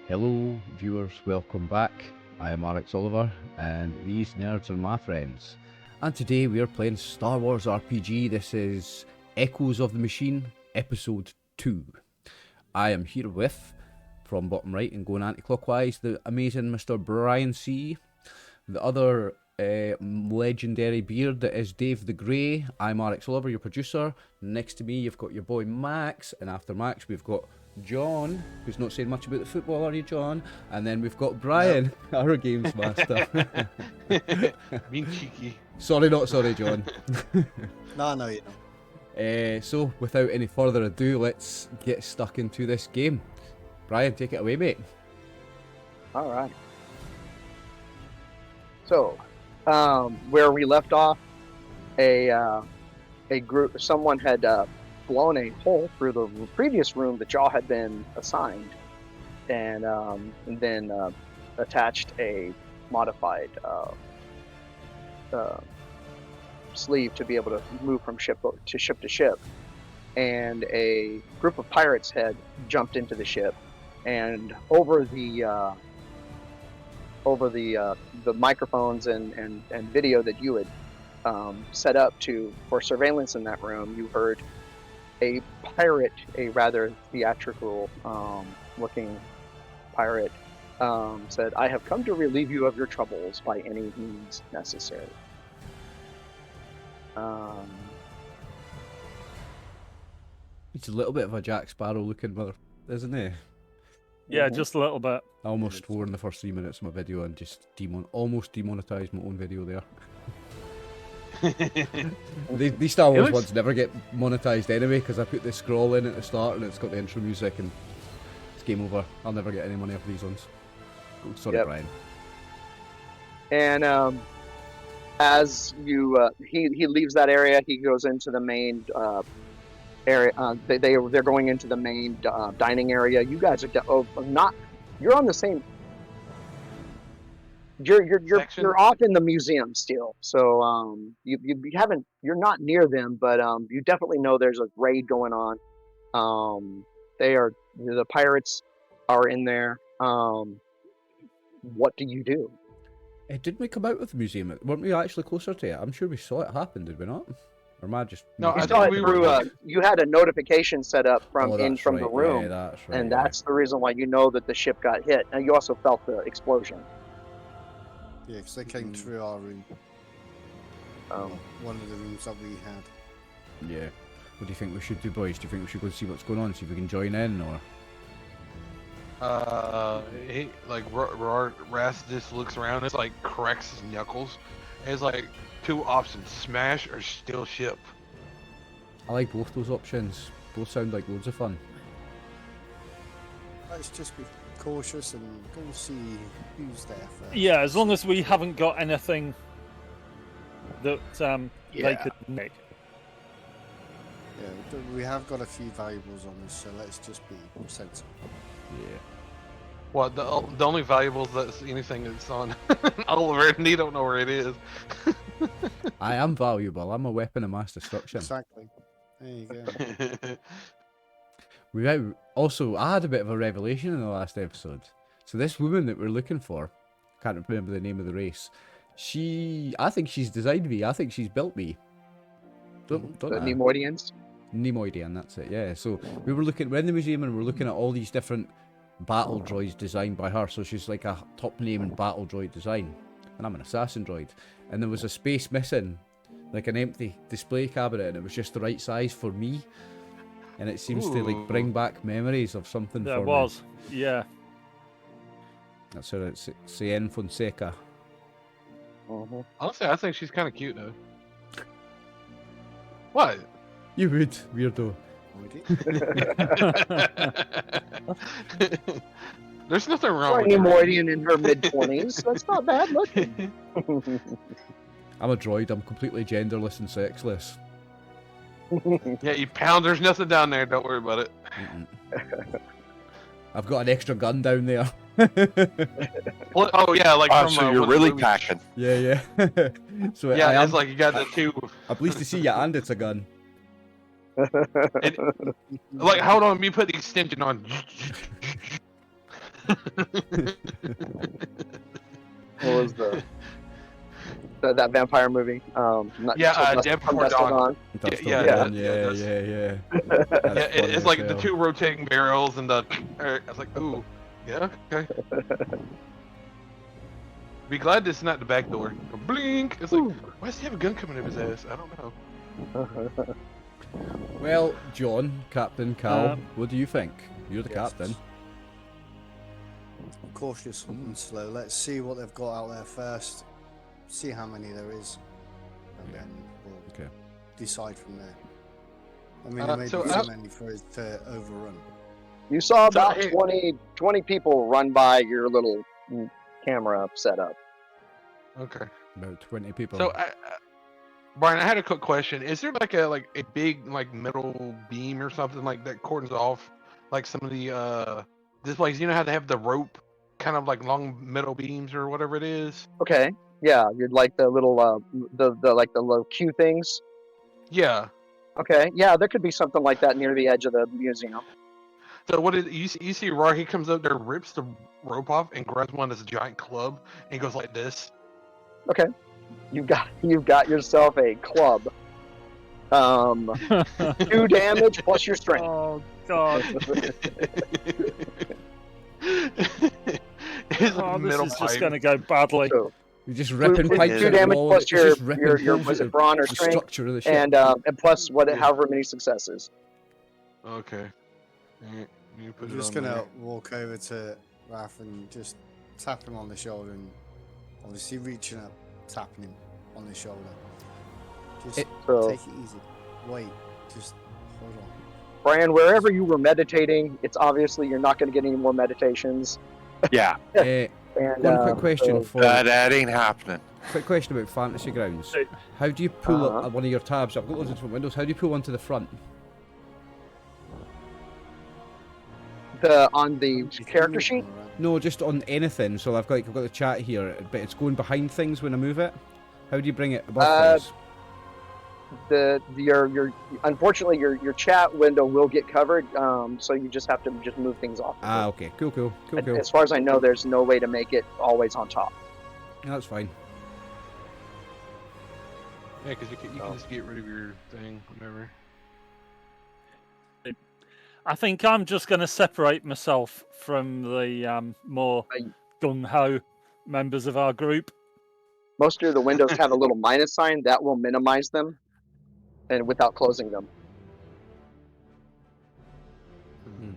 Hello, viewers, welcome back. I am RxOliver, and these nerds are my friends. And today we are playing Star Wars RPG. This is Echoes of the Machine, Episode 2. I am here with, from bottom right and going anti-clockwise, the amazing Mr. Brian C. The other legendary beard that is Dave the Grey. I'm RxOliver, your producer. Next to me, you've got your boy Max, and after Max, we've got John, who's not saying much about the football, are you, John? And then we've got Brian, our games master. Being cheeky. Sorry, not sorry, John. No, you know. So, without any further ado, let's get stuck into this game. Brian, take it away, mate. All right. So, where we left off, a group, someone had blown a hole through the previous room that y'all had been assigned, and then attached a modified sleeve to be able to move from ship to ship. And a group of pirates had jumped into the ship, and over the microphones and video that you had set up for surveillance in that room, you heard a pirate, a rather theatrical looking pirate, said, "I have come to relieve you of your troubles by any means necessary." He's a little bit of a Jack Sparrow looking mother, isn't he? Yeah, just a little bit. I almost swore in the first 3 minutes of my video and just almost demonetised my own video there. These Star Wars ones never get monetized anyway, because I put the scroll in at the start and it's got the intro music and it's game over. I'll never get any money off these ones. Oh, sorry, Brian. And as you he leaves that area, he goes into the main area. They're going into the main dining area. You guys are not. You're on the same. You're off in the museum still, so you haven't. You're not near them, but you definitely know there's a raid going on. The pirates are in there. What do you do? Didn't we come out of the museum? Weren't we actually closer to it? I'm sure we saw it happen, did we not? Or am I just... No, You I saw think it we through. were. You had a notification set up from Oh, the that's room, yeah, that's right. and that's the reason why you know that the ship got hit. And you also felt the explosion. Yeah, because they came through our room. One of the rooms that we had. Yeah. What do you think we should do, boys? Do you think we should go see what's going on, see if we can join in, or... Ras just looks around, it's like cracks his knuckles. It's like two options: smash or steal ship. I like both those options. Both sound like loads of fun. Let's just be cautious and go and see who's there first. Yeah, as long as we haven't got anything that they could nick. Yeah, we have got a few valuables on us, so let's just be sensible. Yeah. Well, the only valuables that's anything that's on Oliver, and he don't know where it is. I am valuable. I'm a weapon of mass destruction. Exactly. There you go. I had a bit of a revelation in the last episode. So this woman that we're looking for, can't remember the name of the race. I think she's designed me. I think she's built me. Don't The I? Nemoidians. Nemoidian, that's it. Yeah. So we're in the museum and we're looking at all these different battle droids designed by her. So she's like a top name in battle droid design, and I'm an assassin droid. And there was a space missing, like an empty display cabinet, and it was just the right size for me. And it seems to like bring back memories of something There for was, me. yeah. That's her. It's Cien Fonseca. Honestly, I think she's kind of cute though. What? You would, weirdo. There's nothing wrong Or with her. Nemoidian in her mid-20s. That's not bad looking. I'm a droid. I'm completely genderless and sexless. Yeah, you pound. There's nothing down there. Don't worry about it. I've got an extra gun down there. What? Oh yeah, like from. So you're what really movie- packing. Yeah. So Yeah, it's like you got the two. I'm pleased to see you, and it's a gun. Like, hold on, let me put the extension on. What was that vampire movie? Not Yeah, Till Dusk- Dead From Before Dusk Till Dawn. That's Yeah, yeah, that- yeah, that's- yeah, yeah. Yeah, That's funny it's as like the hell. two rotating barrels and the. I was like, ooh, yeah, okay. Be glad this is not the back door. Blink. It's like, why does he have a gun coming out of his ass? I don't know. Well, John, Captain Cal, Um, what do you think? You're the Yes. captain. I'm cautious and slow. Let's see what they've got out there first. See how many there is, and then we'll Okay. decide from there. I mean, Uh, there may so be I- too many for us to overrun. You saw So, about hey- 20 people run by your little camera setup. Okay. About 20 people. So, Brian, I had a quick question. Is there like a big like metal beam or something like that cordons off like some of the displays? You know how they have the rope, kind of like long metal beams or whatever it is. Okay. Yeah, you'd like the little the like the little Q things. Yeah. Okay. Yeah, there could be something like that near the edge of the museum. So what is you see Rocky comes up there, rips the rope off, and grabs one as a giant club, and goes like this. You've got yourself a club. 2 damage plus your strength. Oh God! His Oh, this metal is just pipe. going to go badly. So You're just ripping two pipes out of the damage wall. plus It's your just ripping holes was out it brawn or the strength, structure of the ship. and plus Yeah. however many successes. Okay. Alright, you put I'm it just on gonna there. walk over to Raph and just tap him on the shoulder, and obviously reaching up, tapping him on the shoulder. Just So take it easy. Wait, just hold on. Brian, wherever you were meditating, it's obviously you're not going to get any more meditations. Yeah, And One quick question so- for that ain't happening. quick question about Fantasy Grounds. How do you pull Uh-huh. up one of your tabs? I've got loads of different windows. How do you pull one to the front? on the character sheet. No, just on anything. So I've got the chat here, but it's going behind things when I move it. How do you bring it above things? Your unfortunately your chat window will get covered. So you just have to just move things off. Ah, okay. Cool. As far as I know, there's no way to make it always on top. Yeah, that's fine. Yeah, because you can just get rid of your thing whenever. I think I'm just going to separate myself from the more gung ho members of our group. Most of the windows have a little minus sign that will minimize them, and without closing them, I'm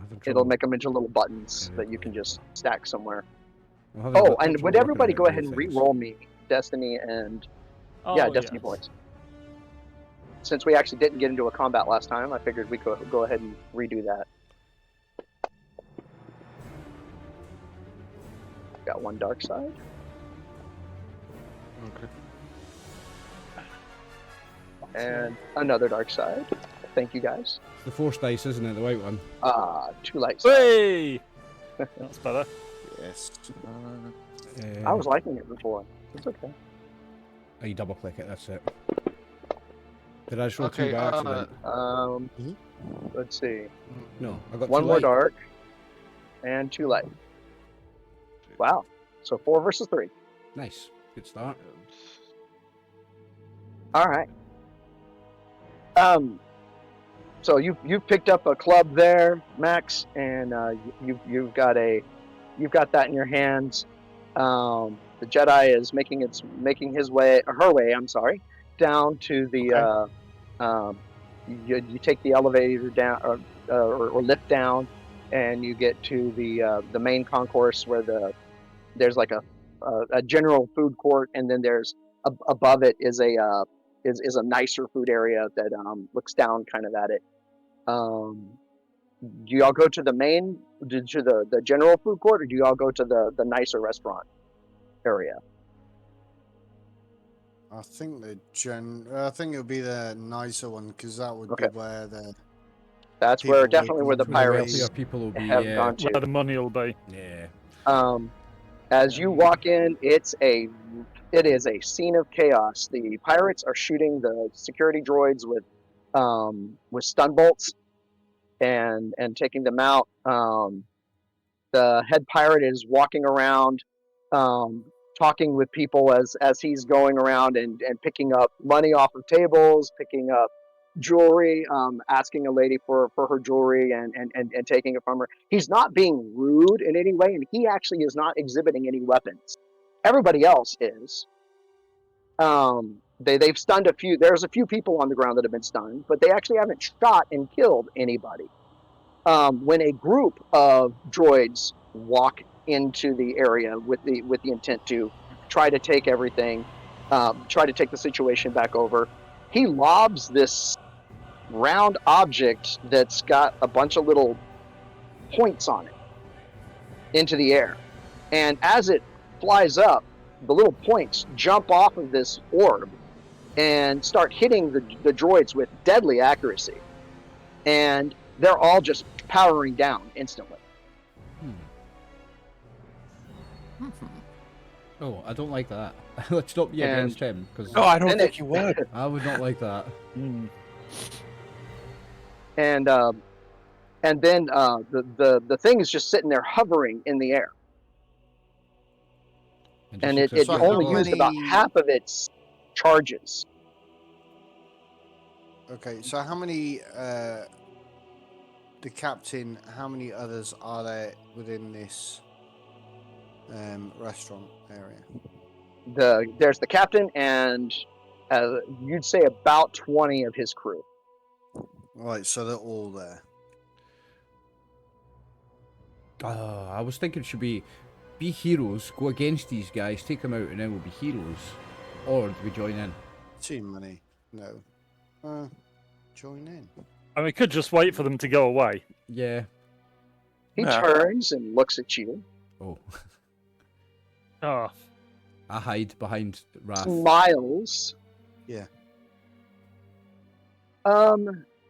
having it'll trouble. make them into little buttons Yeah, that you can just stack somewhere. I'm having a Oh, bit of and trouble would working everybody out go how ahead to and do things. re-roll me Destiny and Oh, Destiny yes. points? Since we actually didn't get into a combat last time, I figured we could go ahead and redo that. Got one dark side. Okay. And another dark side. Thank you guys. The force dice, isn't it? The white one. 2 light sides. Hey! That's better. Yes. I was liking it before. It's okay. Oh, you double click it. That's it. Did I just roll Okay, two by accident? Let's see. No, I got One two more light. dark and 2 light. Wow. So 4 versus 3. Nice. Good start. All right. So you've picked up a club there, Max, and you've got that in your hands. The Jedi is making her way. I'm sorry, down to the. You take the elevator down or lift down, and you get to the main concourse where there's like a general food court, and then there's above it is a nicer food area that looks down kind of at it. Do y'all go to the the general food court, or do y'all go to the nicer restaurant area? I think I think it'll be the nicer one, because that would Okay. be where the That's People definitely where the waiting Where the pirates wealthier people will be. have Yeah. gone to. Where the money will be. Yeah. As you walk in, it is a scene of chaos. The pirates are shooting the security droids with stun bolts and taking them out. The head pirate is walking around, talking with people as he's going around and picking up money off of tables, picking up jewelry, asking a lady for her jewelry and taking it from her. He's not being rude in any way, and he actually is not exhibiting any weapons. Everybody else is. They've stunned a few. There's a few people on the ground that have been stunned, but they actually haven't shot and killed anybody. When a group of droids walk into the area with the intent to try to take everything, try to take the situation back over, he lobs this round object that's got a bunch of little points on it into the air, and as it flies up, the little points jump off of this orb and start hitting the droids with deadly accuracy, and they're all just powering down instantly. Oh, I don't like that. Let's not be against him, because No, I don't think you would. I would not like that. And then the thing is just sitting there hovering in the air, and it only used about half of its charges. Okay, so how many, the captain, how many others are there within this restaurant area? There's the captain and you'd say about 20 of his crew. Right, so they're all there. I was thinking it should be heroes, go against these guys, take them out, and then we'll be heroes. Or do we join in? Team money. No. Join in. And we could just wait for them to go away. Yeah. He turns and looks at you. Oh. Oh. I hide behind Wrath. Smiles. Yeah.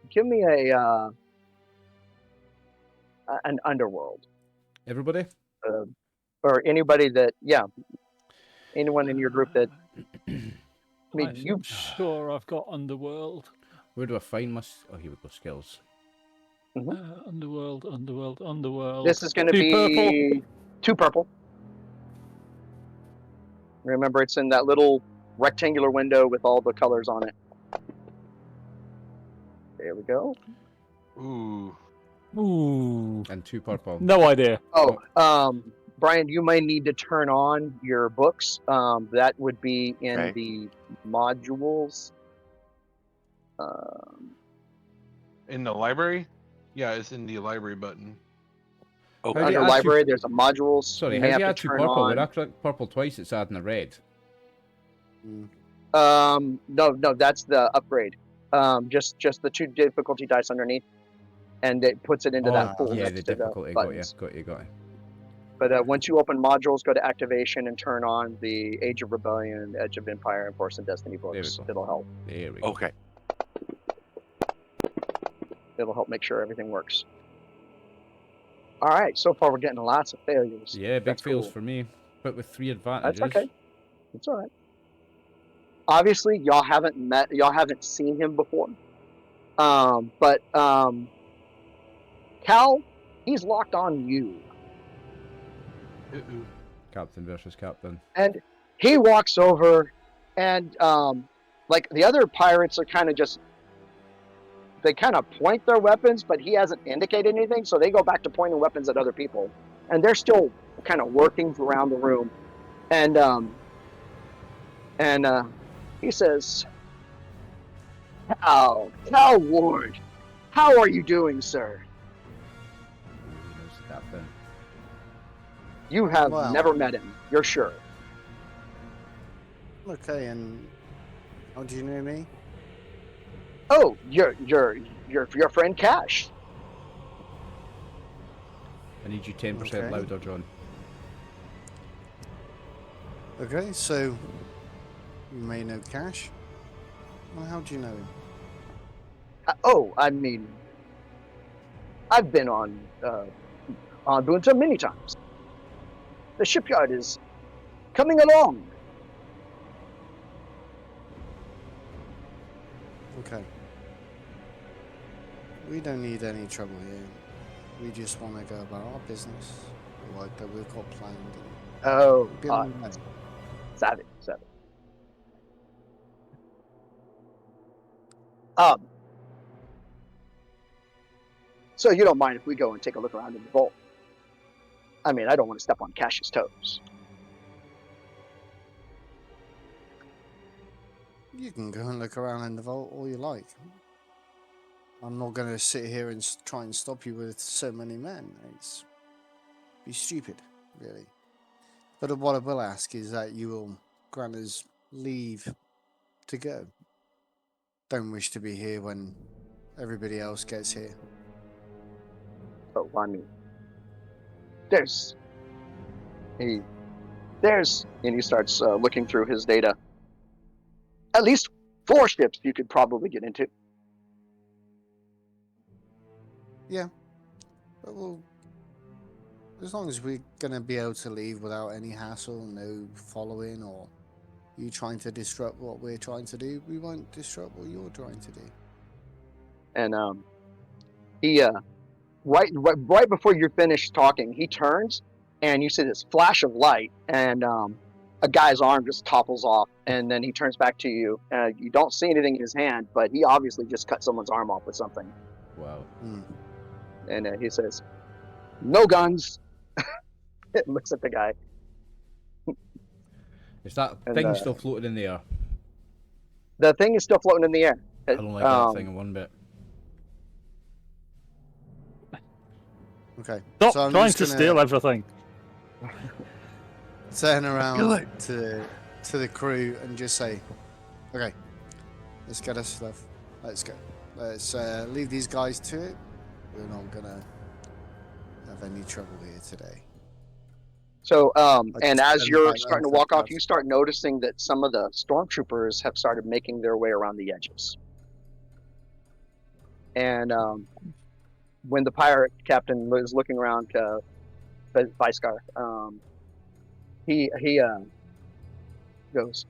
Give me an Underworld. Everybody? Or anybody that, anyone in your group that. I'm sure I've got Underworld. Where do I find my... Oh, here we go, skills. Underworld. This is going to be 2 purple. Remember, it's in that little rectangular window with all the colors on it. There we go. Ooh. And 2 purple. No idea. Brian, you may need to turn on your books. That would be in the modules. In the library? Yeah, it's in the library button. Under library, there's a modules. Sorry, how do you add 2 purple? When I click purple twice, it's adding a red. No, that's the upgrade. Just the 2 difficulty dice underneath, and it puts it into that pool. Yeah, next the to difficulty. Got you. But once you open modules, go to activation and turn on the Age of Rebellion, Edge of Empire, and Force and Destiny books. It'll help. There we go. Okay. It'll help make sure everything works. All right, so far we're getting lots of failures. Yeah, big fails for me, but with 3 advantages. That's okay. It's all right. Obviously, y'all haven't seen him before. But Cal, he's locked on you. Captain versus captain. And he walks over, and like the other pirates are kind of just. They kind of point their weapons, but he hasn't indicated anything, so they go back to pointing weapons at other people, and they're still kind of working around the room, and he says, "Cal Ward, how are you doing, sir? Captain. You have never met him, you're sure." Okay, and how do you know me? Oh, your friend Cash. I need you 10% louder, John. Okay, so you may know Cash. Well, how do you know him? I mean, I've been on Bonta many times. The shipyard is coming along. Okay. We don't need any trouble here. We just want to go about our business. work that we've got planned. Oh, Be a long day. savage. Um, so you don't mind if we go and take a look around in the vault? I mean, I don't want to step on Cash's toes. You can go and look around in the vault all you like. I'm not going to sit here and try and stop you with so many men. It's be stupid, really. But what I will ask is that you will grant us leave to go. Don't wish to be here when everybody else gets here. Oh, I mean, and he starts looking through his data. At least 4 ships you could probably get into. Yeah. But we'll, as long as we're going to be able to leave without any hassle, no following or you trying to disrupt what we're trying to do, we won't disrupt what you're trying to do. And he right before you're finished talking, he turns and you see this flash of light, and a guy's arm just topples off, and then he turns back to you. You don't see anything in his hand, but he obviously just cut someone's arm off with something. Wow. And he says, "No guns." It looks at the guy. Is that And, thing still floating in the air? The thing is still floating in the air. I don't like that thing one bit. Okay. Stop so I'm trying just to gonna steal everything. Turn around to the crew and just say, okay, let's get our stuff. Let's go. Let's leave these guys to it. We're not gonna have any trouble here today. So, and just as send you're back starting to those walk off, guys. you start noticing that some of the stormtroopers have started making their way around the edges. And when the pirate captain was looking around Viskar, he goes,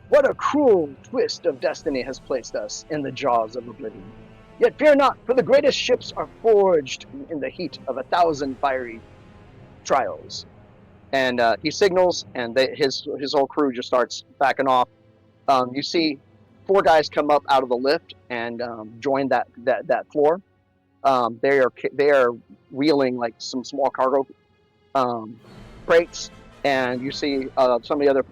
"What a cruel twist of destiny has placed us in the jaws of oblivion. Yet fear not, for the greatest ships are forged in the heat of 1,000 fiery trials." And he signals, and his whole crew just starts backing off. You see 4 guys come up out of the lift and join that floor. They are wheeling like some small cargo crates, and you see some of the other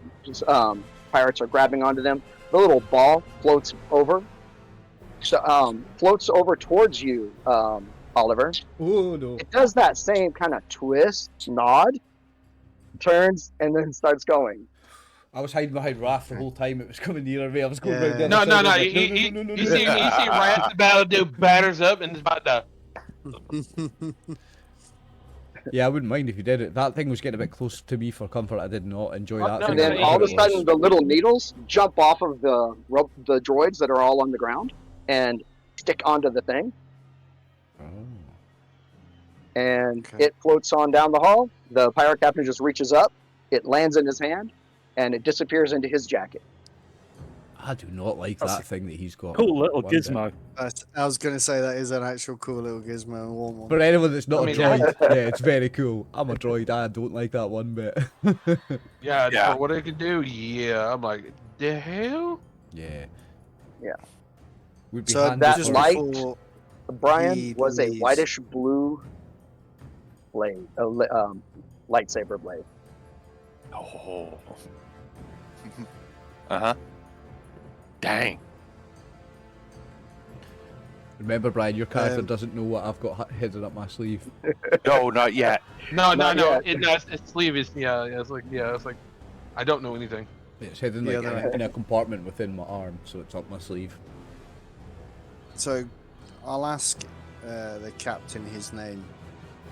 pirates are grabbing onto them. The little ball floats over. Floats over towards you, Oliver. Oh no. It does that same kind of twist, nod, turns, and then starts going. I was hiding behind Raph the whole time it was coming nearer me. I was going Yeah. round the No, other no, side. no. I was like, You see Raph about to do batters up and is about to. Yeah, I wouldn't mind if you did it. That thing was getting a bit close to me for comfort. I did not enjoy that. No, thing. And then no, all of a Whatever it was. sudden, the little needles jump off of the droids that are all on the ground and stick onto the thing. Oh. And Okay. it floats on down the hall. The pirate captain just reaches up, it lands in his hand, and it disappears into his jacket. I do not like That's that thing that he's got. Cool little one bit. gizmo. I was going to say that is an actual cool little gizmo and warm one. For anyone that's not I mean, a droid, yeah, it's very cool. I'm a droid. I don't like that one bit. Yeah, for what it can do. Yeah, I'm like, the hell? Yeah. Yeah. Would be So handy that just for- light- before Brian he was a leaves- whitish blue blade, lightsaber blade. Oh. Uh-huh. Dang. Remember, Brian, your character Um, doesn't know what I've got hidden up my sleeve. No, not yet. No. Not yet. Its sleeve is it's like I don't know anything. It's hidden The like other in a compartment within my arm, so it's up my sleeve. So I'll ask the captain his name,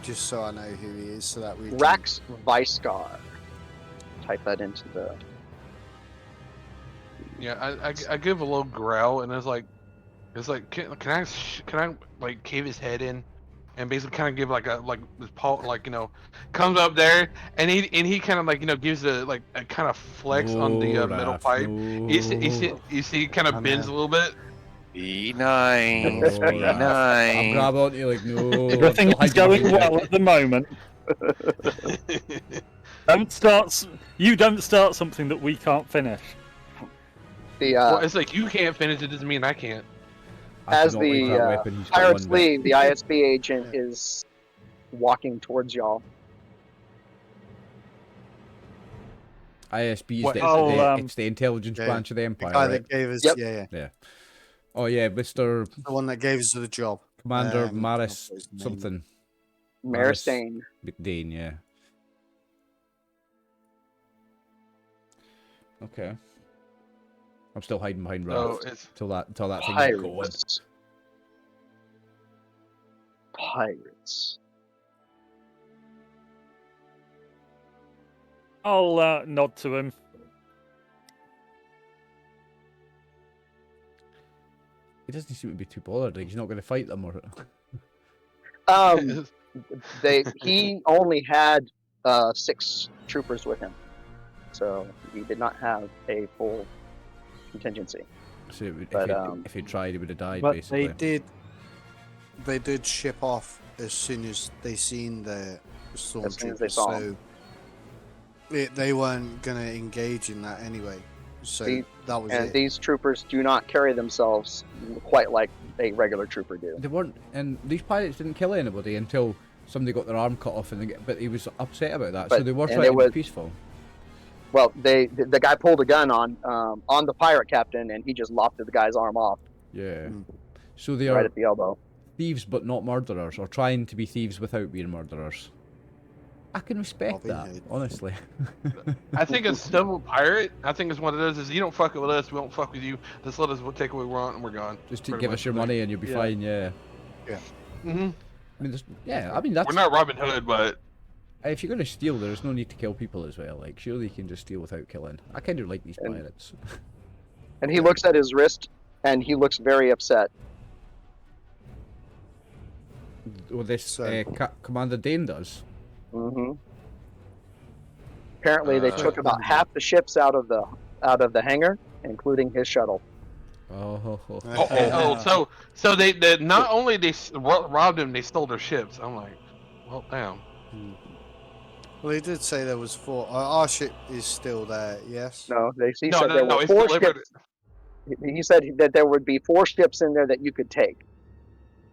just so I know who he is, so that we can... Rax Viskar. Type that into the. Yeah, I give a little growl and it's like can I like cave his head in and basically kind of give like this paw comes up there and he kind of like gives a kind of flex on the No, metal Raph, pipe. no. You see kind of I bends a know. little bit. Be nice. Oh, Be right. I'll nice. grab onto you like, no. Everything still is hiding going behind you. well at the moment. You don't start something that we can't finish. The Well, it's like you can't finish it doesn't mean I can't. I as cannot like the that weapon. He's got pirates one bit. leave, the ISB agent is walking towards y'all. ISB is What, it's the intelligence Yeah. branch of the The Empire, guy right? that gave us, Yep. yeah. Oh yeah, Mr. The one that gave us the job. Commander I Maris can't put his name. something. Maristain. McDane, yeah. Okay. I'm still hiding behind So Ralph it's till that thing's going. Pirates. Pirates. I'll nod to him. He doesn't seem to be too bothered. Like he's not going to fight them or. He only had 6 troopers with him, so he did not have a full contingency. So it would, But, if he tried, he would have died. But basically. they did ship off as soon as they seen the soon as they stormtroopers. saw So they weren't gonna engage in that anyway. So that was And it. these troopers do not carry themselves quite like a regular trooper do. They weren't, and these pirates didn't kill anybody until somebody got their arm cut off, but he was upset about that. So But- they were and trying it to was- be peaceful. Well, the guy pulled a gun on the pirate captain, and he just lopped the guy's arm off Yeah. Mm. So they right are at the elbow. thieves, but not murderers, or trying to be thieves without being murderers. I can respect be that, hated. honestly. I think a civil pirate. I think it's what it is you don't fuck it with us, we won't fuck with you. Just let us take what we want and we're gone. Just to Pretty give much us your the thing. money and you'll be Yeah. fine. Yeah. Mm-hmm. I mean, I mean that's We're not Robin Hood, but if you're gonna steal, there's no need to kill people as well. Like, surely you can just steal without killing. I kind of like these And- pirates. And he looks at his wrist, and he looks very upset. Well, this So- Commander Dane does. hmm Apparently, they Uh, took about half the ships out of the hangar, including his shuttle. Oh, so they not only they robbed him, they stole their ships. I'm like, well, damn. Well, he did say there was 4. Our ship is still there. Yes. No, he No, said there were it's 4 delivered. ships. He said that there would be 4 ships in there that you could take.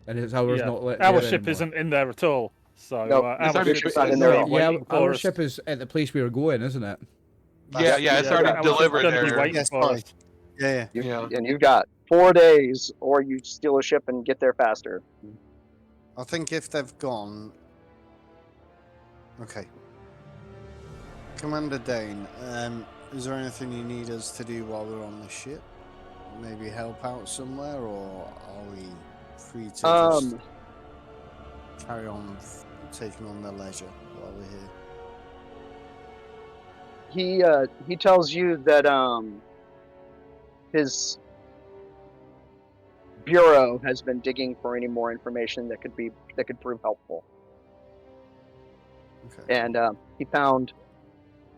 and his ours Yeah. not let Our there ship anymore. isn't in there at all. So No, our it's already- ship it's is not in there at only all. Yeah, waiting for our us. ship is at the place we were going, isn't it? Yeah, it's already our ship's delivered gonna be there. waiting Yes, for fine. us. Yeah. Yeah. And you've got 4 days, or you steal a ship and get there faster. I think if they've gone. Okay. Commander Dane, is there anything you need us to do while we're on the ship? Maybe help out somewhere, or are we free to just carry on taking on the leisure while we're here? He tells you that his bureau has been digging for any more information that could prove helpful, Okay. and he found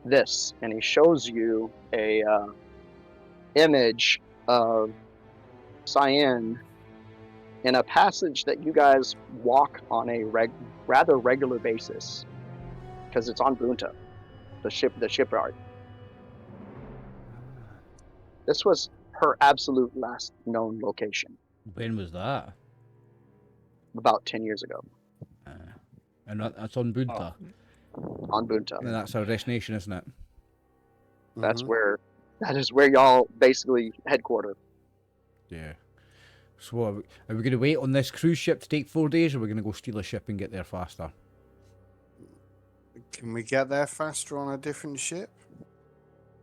this, and he shows you a image of Cyan in a passage that you guys walk on a rather regular basis, because it's on Bonta, the shipyard. This was her absolute last known location When was that? about 10 years ago And that's on Bonta. on Bonta. And that's our destination, isn't it? That's Mhm. that is where y'all basically headquarter. Yeah. So are we going to wait on this cruise ship to take 4 days, or are we going to go steal a ship and get there faster? Can we get there faster on a different ship?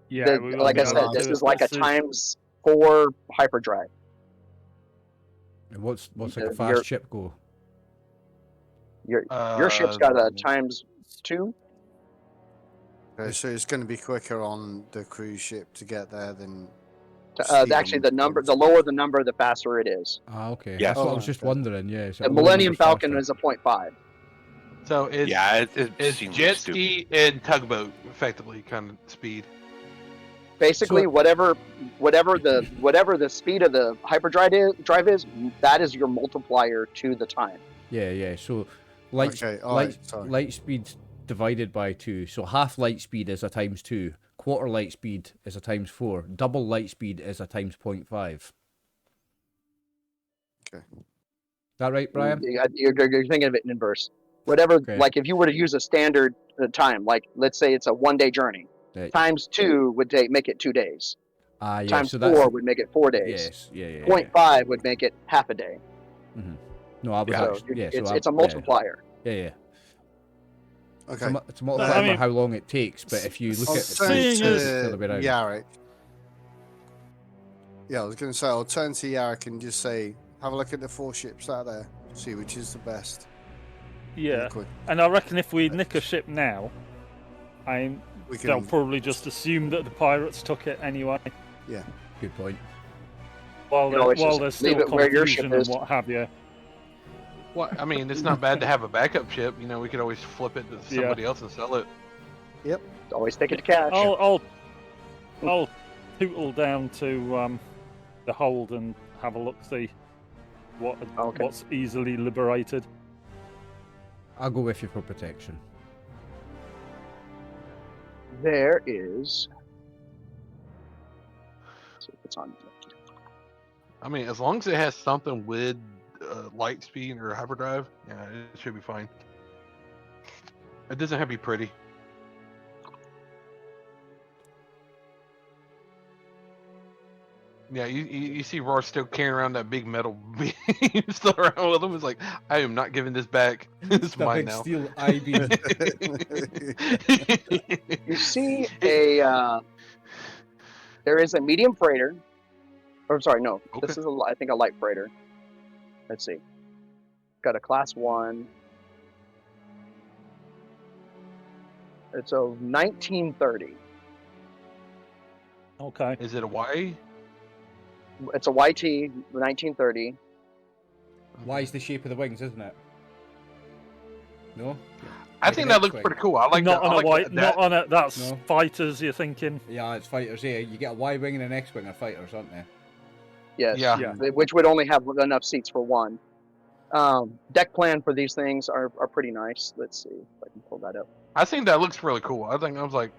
Yeah, we will Like be I able said, to this do is it. like a This is- ×4 hyperdrive. And what's like a You're- fast ship go? Your ship's got a ×2. Okay, so it's going to be quicker on the cruise ship to get there than. Actually, the lower the number, the faster it is. Ah, okay. Yeah. That's what I Oh, was just okay. wondering. Yeah. So The lower Millennium number's Falcon faster. is a ×5. So it's Yeah, it it's seems jet stupid. ski and tugboat, effectively, kind of speed. Basically, So- whatever the speed of the hyperdrive is, that is your multiplier to the time. Yeah. So light Okay, alright, sorry. light speed divided by 2. So half light speed is a times 2. Quarter light speed is a times 4. Double light speed is a times 0.5. Okay. That right, Brian? You're thinking of it in inverse. Whatever, Okay. like if you were to use a standard time, like let's say it's a 1-day journey, Yeah. times 2 would make it 2 days. Yeah. Times So that's 4 would make it 4 days. yes. Yeah. 0.5 would make it half a day. No, I was So actually it's a multiplier. Yeah. Okay. It's a multiplier I mean- for how long it takes, but if you look I'll at turn Seeing to as- the other way around. Yarrick. Yeah, I was going to say, I'll turn to Yarrick and just say, have a look at the 4 ships out there. See which is the best. Yeah, Quick. and I reckon if we nick a ship now, We they'll can. probably just assume that the pirates took it anyway. Yeah. Good point. While You always while just there's leave still it where your confusion ship and is. what have you. Well, I mean, it's not bad to have a backup ship. You know, we could always flip it to somebody else and sell it. Always take it to cash. I'll tootle down to the hold and have a look, see Okay. what's easily liberated. I'll go with you for protection. There is. Let's see if it's on. I mean, as long as it has something with light speed or hyperdrive, yeah, it should be fine. It doesn't have to be pretty. Yeah, you see Roar still carrying around that big metal beam still around with him. It's like, I am not giving this back. It's The mine big now. steel I-beam. You see a. There is a medium freighter. Or sorry, no. Okay. This is I think a light freighter. Let's see. Got a class 1. It's a 1930. Okay. Is it a Y? It's a YT 1930. Why is the shape of the wings, isn't it? No? I Like think an that looks X-wing. pretty cool. I like not that. on I a like white, that. not on it. That's No. fighters. You're thinking? Yeah, it's fighters. Yeah, you get a Y-wing and an X-wing are fighters, aren't they? Yes. Yeah. Yeah. Which would only have enough seats for one. Deck plan for these things are pretty nice. Let's see if I can pull that up. I think that looks really cool. I was like,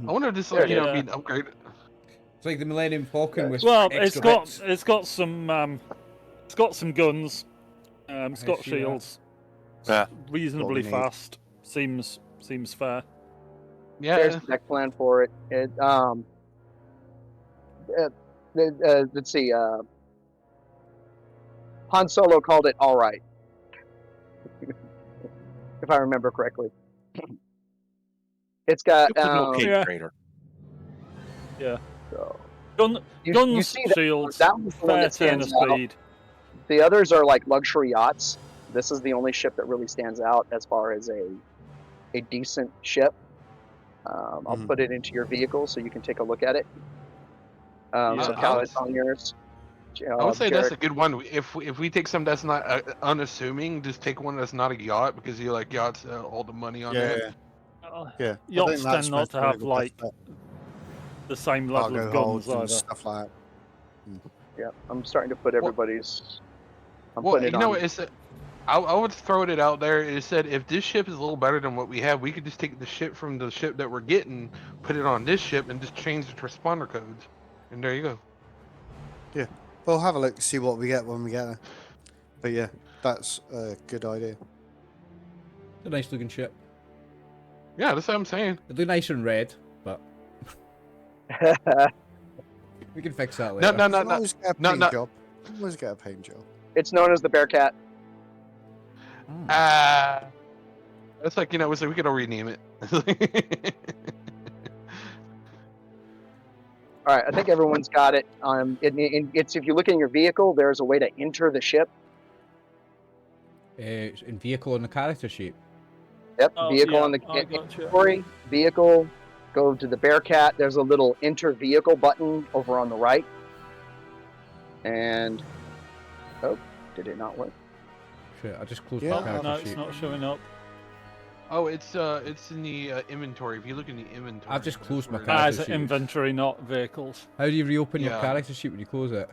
I wonder if this like, There it is. being upgraded. It's like the Millennium Falcon with Well, extra bits. it's got some guns. It's got see that. shields. Yeah. Reasonably What we need. fast. Seems fair. Yeah. There's the deck plan for it. Let's see. Han Solo called it all right, if I remember correctly. It's got It was an okay Yeah. trader. so Guns, you see that, shields, that was the one fair that turn of stands out. speed. The others are like luxury yachts. This is the only ship that really stands out as far as a decent ship. I'll put it into your vehicle so you can take a look at it. Yeah, So I Cal, would- it's on yours. I would say that's a Jarek. good one. If we take something that's not unassuming, just take one that's not a yacht because you like yachts all the money on Yeah, it. yeah. Yachts tend not to have like the same level cargo of holds guns and either. stuff like that. Yeah, I'm starting to put everybody's. I'm Well, putting you it know on. what? It's I would throw it out there. It said if this ship is a little better than what we have, we could just take the ship from the ship that we're getting, put it on this ship, and just change the transponder codes, and there you go. We'll have a look, see what we get when we get there. But yeah, that's a good idea. It's a nice looking ship. Yeah, that's what I'm saying. It'll look nicer in red, but we can fix that No, later. no, You no, can no. always get a No, paint no. job. You can always get a paint job. It's known as the Bearcat. It's like it's like we could all rename it. All right, I think everyone's got it. It's if you look in your vehicle, there's a way to enter the ship. It's in vehicle and the character sheet. Yep, Oh, vehicle yeah, on the I gotcha. inventory, vehicle. Go to the Bearcat. There's a little enter vehicle button over on the right. And did it not work? Shit, I just closed Yeah, my Oh, character no, sheet. it's not showing up. Oh, it's in the inventory. If you look in the inventory, I've just that's closed my where it character As is. sheet. inventory, not vehicles. How do you reopen your Yeah. character sheet when you close it?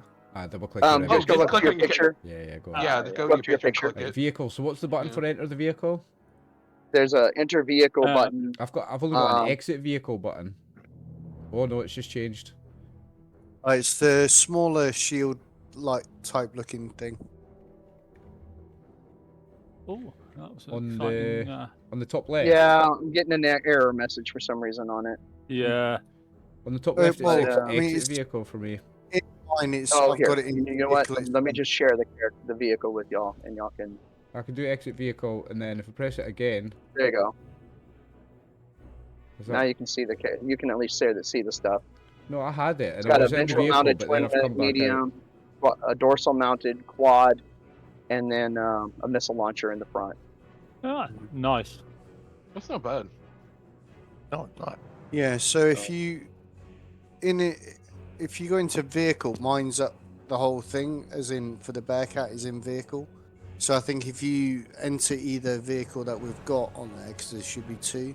Double click on it. Just go just up to click your on your picture. Yeah, go. Yeah, on. just go Go to to your your picture. picture. Right, Click it. vehicle. So what's the button Yeah. for enter the vehicle? There's a enter vehicle Uh, button. I've only got an Um, exit vehicle button. Oh no, it's just changed. It's the smaller shield like type looking thing. Oh, that was On exciting. On the top left. Yeah, I'm getting an error message for some reason on it. Yeah. On the top left, it well, says I mean, exit it's- vehicle for me. Mine, it's Oh, I've here. got it in. You know what? vehicle, Let me it's- just share the vehicle with y'all, and y'all can. I can do exit vehicle, and then if I press it again, There you go. is Now that... you can see you can at least see the stuff. No, I had it, It's and I got a was in the ventral vehicle, mounted but then twin I've come back out. medium, a dorsal mounted quad, and then a missile launcher in the front. Ah, nice. That's not bad. No, it's not. Yeah. So if you if you go into vehicle, mine's up the whole thing, as in for the Bearcat is in vehicle. So I think if you enter either vehicle that we've got on there, because there should be two.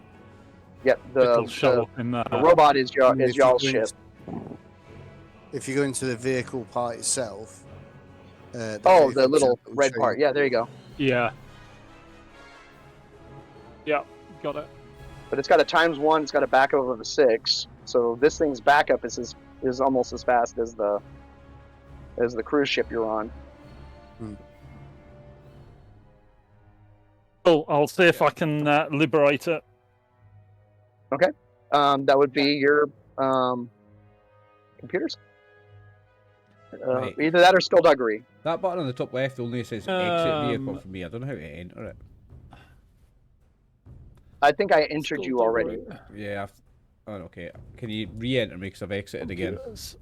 Yep, It'll show up in the that. robot is And if you y'all's go ship. If you go into the vehicle part itself. The vehicle little chat will red show part. you- Yeah, there you go. Yeah. Yeah, got it. But it's got a ×1. It's got a backup of a 6. So this thing's backup is almost as fast as the cruise ship you're on. Oh, I'll see if I can liberate it. That would be your computers. Right. Either that or skullduggery. That button on the top left only says exit vehicle Um, for me. I don't know how to enter it. I think I entered you already. Yeah. Oh, okay. Can you re-enter me because I've exited again? Computers.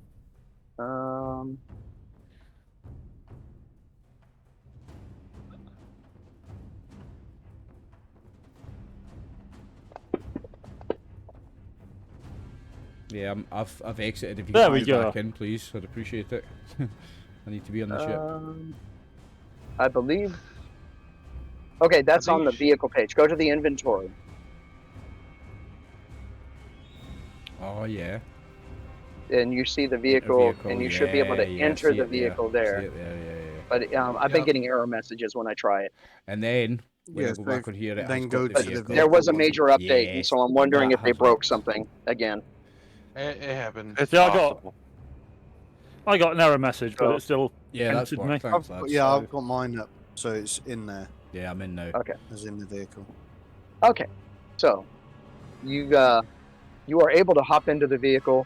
Yeah, I've exited. If you There can we put me back go. in, please, I'd appreciate it. I need to be on the ship. I believe. Okay, that's on the vehicle page. Go to the inventory. Oh yeah. And you see the Enter vehicle, and you should be able to yeah, enter see the it vehicle See there. it there, yeah. But I've been Yep. getting error messages when I try it. And then when I Yeah, go so back on here, it then has go got to the the vehicle. There was a one. major update, and Yes, so I'm wondering that if they has broke worked. something again. It happened. It's Yeah, I got- possible. I got an error message, but Oh. it still Yeah, that's entered worked. me. Thanks, lads. Yeah, I've got mine up, so it's in there, Yeah, I'm in now. Okay. as in the vehicle. Okay. So you are able to hop into the vehicle.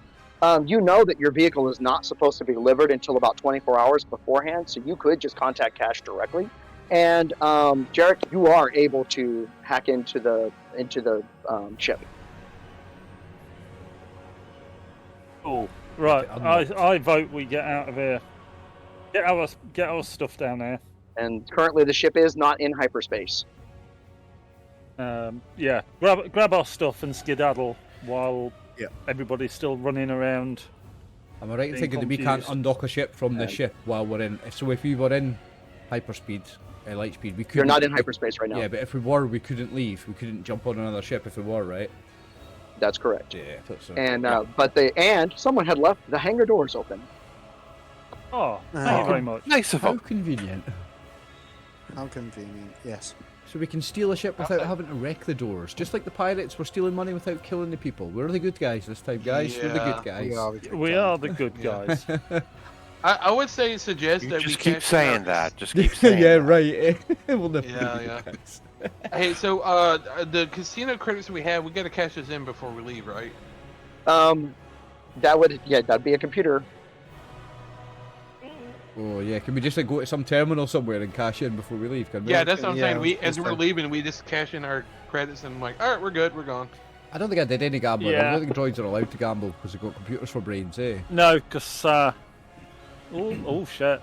You know that your vehicle is not supposed to be delivered until about 24 hours beforehand, so you could just contact Cash directly. And Jarek, you are able to hack into the ship. Oh, right. Unlocked. I vote we get out of here. Get our stuff down there. And currently, the ship is not in hyperspace. Yeah, grab our stuff and skedaddle while Yeah. everybody's still running around. Am I right in Being thinking that we can't confused. undock a ship from the ship while we're in? So if we were in hyperspeed, light speed, we couldn't. You're not in hyperspace right now. Yeah, but if we were, we couldn't leave. We couldn't jump on another ship if we were, right? That's correct. Yeah, I thought so. And and someone had left the hangar doors open. Oh, thank you very much. Nice of How them. convenient. How convenient. Yes. So we can steal a ship without having to wreck the doors, just like the pirates were stealing money without killing the people. We're the good guys this time, guys. We're the Yeah. good guys. We are the good Yeah. guys. I would say suggest You that just we keep cash in saying our- that. Just keep saying yeah, that. right. We'll never be Yeah, the yeah. good guys. Hey, so the casino credits we have, we got to cash those in before we leave, right? That'd be a computer. Oh yeah, can we just go to some terminal somewhere and cash in before we leave? Can we? Yeah, that's what I'm Yeah, saying. We that's as we're fine. leaving, we just cash in our credits and I'm like, all right, we're good, we're gone. I don't think I did any gambling. I Yeah. don't think droids are allowed to gamble because they've got computers for brains, eh? No, because oh shit,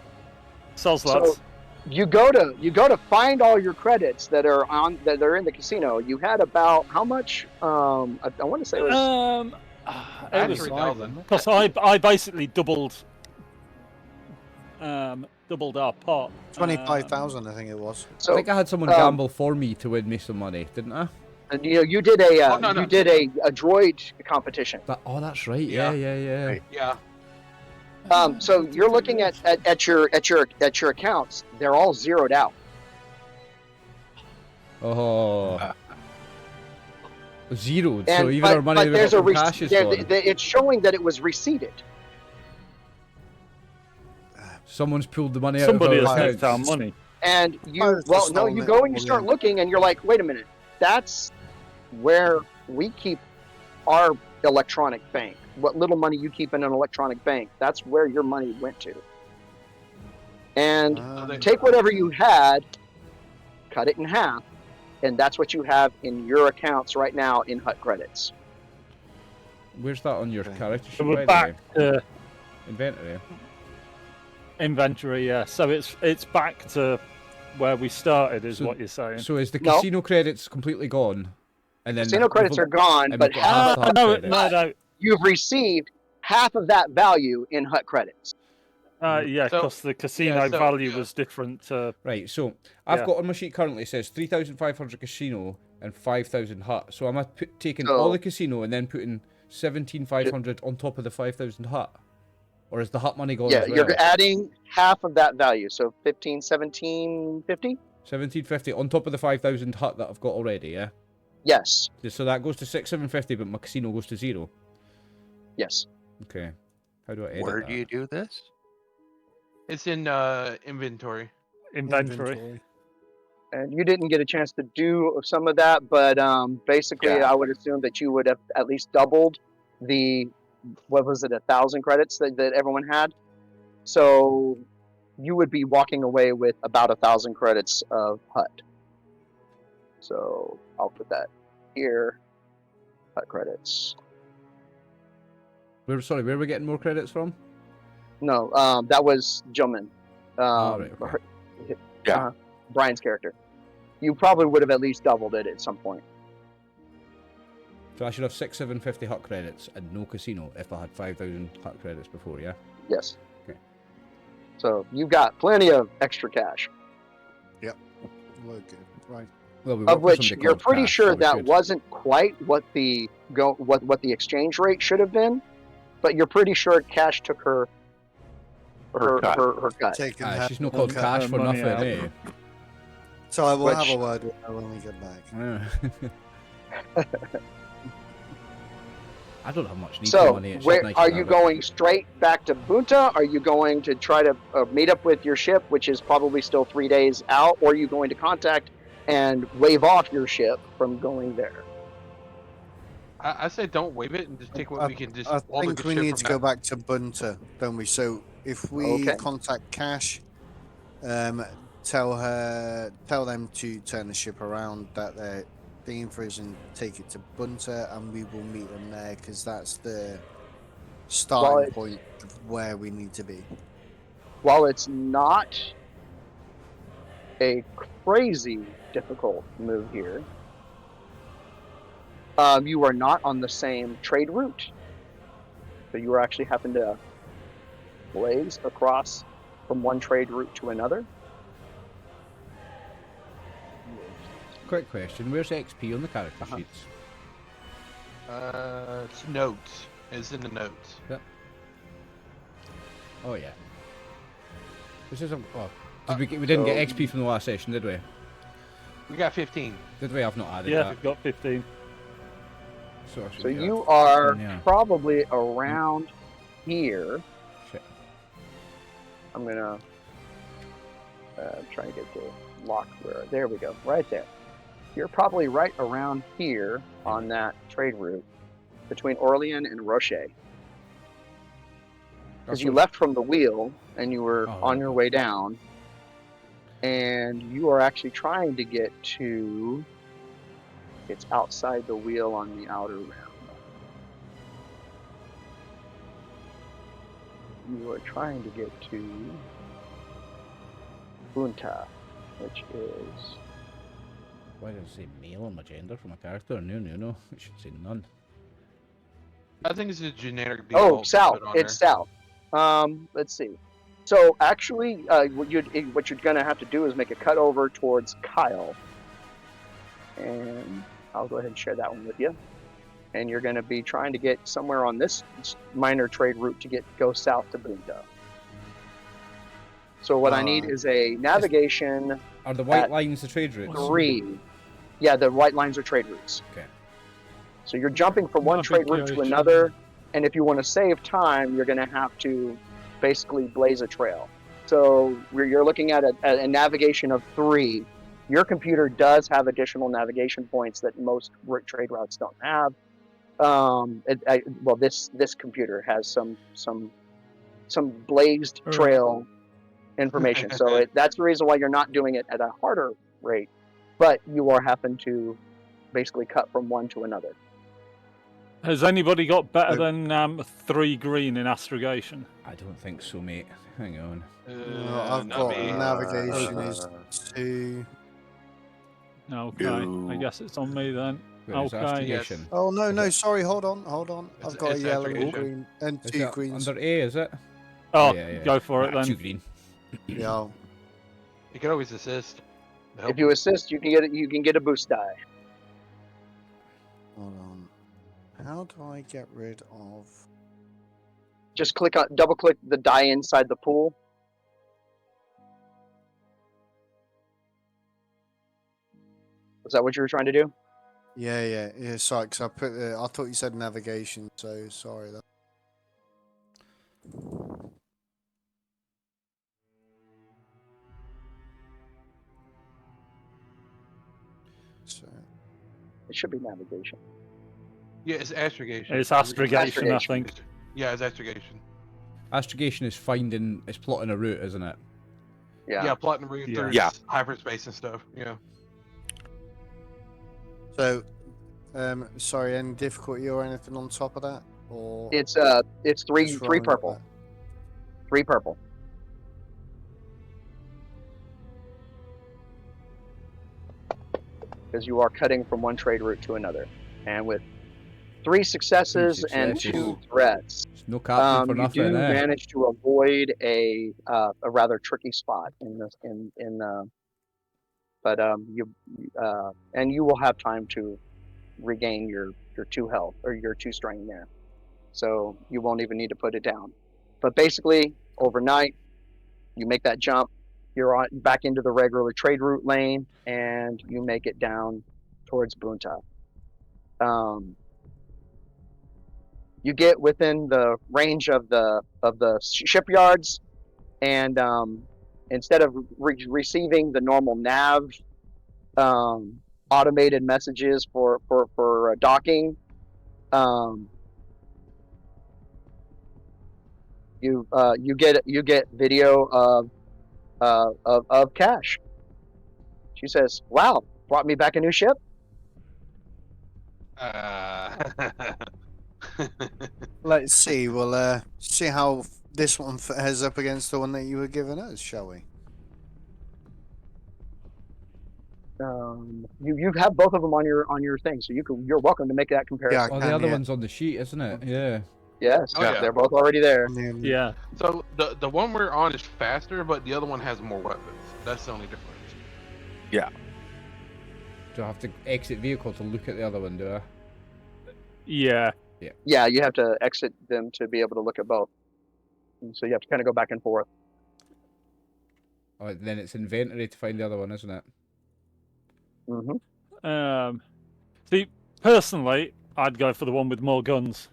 soz So lads. you go to find all your credits that are in the casino. You had about how much? I want to say it was It was 3,000. because I basically doubled our pot. 25,000, I think it was. I so. think I had someone gamble for me to win me some money, didn't I? And, you did a no. you did a droid competition. Oh, that's right. Yeah. Yeah. Right. Yeah. So you're looking at your accounts. They're all zeroed out. Oh. Zeroed. So And even our money that we there's got a from cash is gone. it's showing that it was receipted. Someone's pulled the money out Somebody of has our nicked our accounts. money. And Pirates just you stolen go it and you all start in. looking, and you're like, wait a minute, that's where we keep our electronic bank. What little money you keep in an electronic bank, that's where your money went to. And take whatever you had, cut it in half, and that's what you have in your accounts right now in HUT credits. Where's that on your Okay. character sheet, So by we're the way? back to Inventory. inventory, yeah. So it's back to where we started, is So- what you're saying. So is the No. casino credits completely gone? And then Casino credits are gone, and but we've got half the HUT no, credits. no. you've received half of that value in HUT credits. Yeah, So- because the casino so- value yeah. was different to. Right, so I've Yeah. got on my sheet currently, it says 3,500 casino and 5,000 HUT. So am I taking So- all the casino and then putting 17,500 on top of the 5,000 HUT? Or is the HUT money gone Yeah, as well? you're adding half of that value, so 15, 17, 50? 1750 on top of the 5,000 HUT that I've got already, yeah? Yes, So that goes to 6,750, but my casino goes to 0. yes. Okay. How do I edit Where that? do you do this? It's in inventory. Inventory. And you didn't get a chance to do some of that, but basically, Yeah. I would assume that you would have at least doubled the, what was it, 1,000 credits that everyone had. So you would be walking away with about 1,000 credits of HUT. So I'll put that here. HUT credits. Where are we getting more credits from? No, that was Juman. Right, okay. Yeah. Brian's character. You probably would have at least doubled it at some point. So I should have 6,750 HUT credits and no casino if I had 5,000 HUT credits before, yeah? Yes. Okay. So you've got plenty of extra cash, We're good. Right. Well, we work of for which somebody you're called pretty Cash, sure so we that should. wasn't quite what the exchange rate should have been, but you're pretty sure Cash took her cut. her cut. Taking Aye, half she's not the called cut. Cash her for money nothing, out. eh? So I will Which- have a word with her when we get back. I don't have much need for So, money. It's just where nice are to you have it. going straight back to Bonta? Are you going to try to meet up with your ship, which is probably still 3 days out, or are you going to contact and wave off your ship from going there? I say don't wave it and just take what we can just. I all the think good we shit need from to go that. back to Bunter, don't we? So if we Okay. contact Cash, tell them to turn the ship around, that they're being for us, and take it to Bunter, and we will meet them there because that's the starting Right. point of where we need to be. While it's not a crazy difficult move here, you are not on the same trade route. So you are actually having to blaze across from one trade route to another. Quick question, where's XP on the character Uh-huh. sheets? It's notes. It's in the notes. Oh yeah. This is a... Oh, we didn't get so- XP from the last session, did we? We got 15. Did we? I've not added Yeah, that. we've got 15. So, I should So get you that. are Yeah. probably around here. Shit. I'm gonna try and get the lock where. There we go, right there. You're probably right around here on that trade route between Orlean and Roche. Because That's you what- left from the wheel and you were Oh, on your okay. way down, and you are actually trying to get to. It's outside the wheel on the outer rim. You are trying to get to Bonta, which is Why did it say male on my gender for my character? No. It should say none. I think it's a generic oh default to south. put on It's there. south. Let's see. So actually, what you're gonna have to do is make a cut over towards Kyle, and I'll go ahead and share that one with you. And you're going to be trying to get somewhere on this minor trade route to go south to Bonta. So what I need is a navigation. Are the white lines the trade routes? 3. Yeah, the white lines are trade routes. Okay. So you're jumping from one trade route to another, and if you want to save time, you're going to have to basically blaze a trail. So you're looking at a navigation of 3. Your computer does have additional navigation points that most trade routes don't have. This computer has some blazed trail information. So that's the reason why you're not doing it at a harder rate, but you are having to basically cut from one to another. Has anybody got better than 3 green in astrogation? I don't think so, mate. Hang on. No, I've got navigation is 2. Okay, I guess it's on me then. Where is Okay. astrogation? Oh no, Is no, it- sorry, hold on. I've got a it's yellow, aggregation. green, and Is 2 that greens. under A, is it? Oh, Yeah. go for it then. 2 green. Yeah. You can always assist. If you assist, you can get a boost die. Hold on. How do I get rid of? Just double click the die inside the pool. Is that what you were trying to do? Yeah. Sorry, because I thought you said navigation, so sorry. So It should be navigation. Yeah, it's astrogation. It's astrogation, I think. Yeah, it's astrogation. Astrogation is plotting a route, isn't it? Yeah, plotting the route through hyperspace and stuff. Yeah. So, sorry, any difficulty or anything on top of that, or It's three just three rolling purple. back? 3 purple. Because you are cutting from one trade route to another, and with 3 successes and 2 threats, It's no captain for you nothing, do eh? manage to avoid a rather tricky spot and you will have time to regain your 2 health or your 2 strength there, so you won't even need to put it down. But basically, overnight, you make that jump, you're back into the regular trade route lane, and you make it down towards Bonta. You get within the range of the shipyards, and instead of receiving the normal nav automated messages for docking, you get video of Cash. She says, "Wow, brought me back a new ship." Let's see. We'll see how this one fares up against the one that you were giving us, shall we? You have both of them on your thing, so you're welcome to make that comparison. Oh, the other one's on the sheet, isn't it? Yeah. Yes, Oh, yeah. they're both already there. And then- Yeah. So the one we're on is faster, but the other one has more weapons. That's the only difference. Do I have to exit vehicle to look at the other one, do I? Yeah. Yeah, you have to exit them to be able to look at both. And so you have to kind of go back and forth. Oh, then it's inventory to find the other one, isn't it? Mm-hmm. See, personally, I'd go for the one with more guns.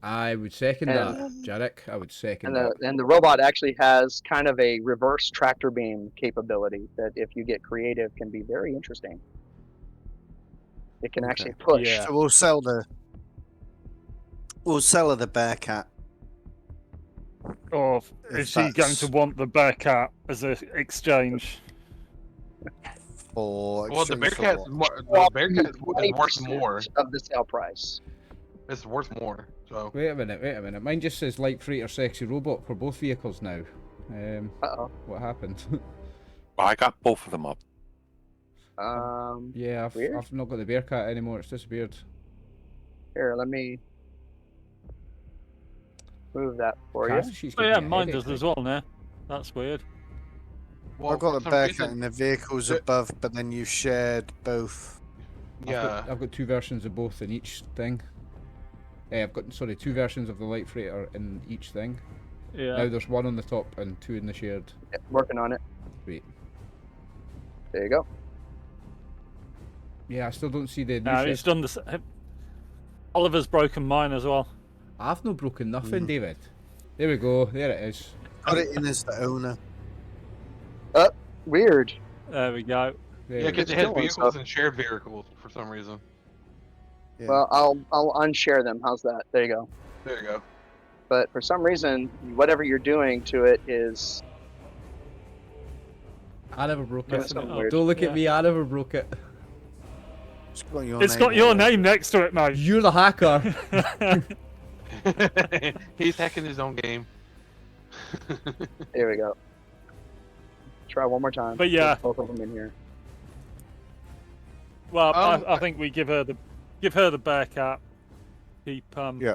I would second that, Jarek. I would second that. And the robot actually has kind of a reverse tractor beam capability that, if you get creative, can be very interesting. It can actually push. Yeah. So we'll sell her the Bearcat. Or If is she going that's- to want the Bearcat as an exchange? For Well, the exchange for Bearcat's what? more. The Bearcat is worth more. of the sale price. It's worth more. So Wait a minute. Mine just says light freighter sexy robot for both vehicles now. Uh-oh. What happened? I got both of them up. Yeah, Weird. I've not got the Bearcat anymore. It's disappeared. Here, let me move that for you. She's Oh giving yeah, me a mine headache, does as well now. That's weird. well, I've got for the some Bearcat reason- and the vehicles above, but then you shared both. Yeah. I've got 2 versions of both in each thing. I've got, sorry, 2 versions of the Light Freighter in each thing. Yeah. Now there's 1 on the top and 2 in the shared. Yeah, working on it. Sweet. There you go. Yeah, I still don't see the new No, ship. he's done this. Oliver's broken mine as well. I've no broken nothing, David. There we go. There it is. Got it in as the owner. Weird. There we go. There Yeah, we because go. it has Still on vehicles stuff. and shared vehicles for some reason. Yeah. Well, I'll unshare them. How's that? There you go. There you go. But for some reason, whatever you're doing to it is I never broke doing it. something Oh, weird. Don't look Yeah. at me. I never broke it. It's got your It's name got your on it. name next to it, mate. You're the hacker. He's hacking his own game. There we go. Try one more time. But yeah. Put both of them in here. Well, Um, I think we give her the Bearcat. Keep Yeah.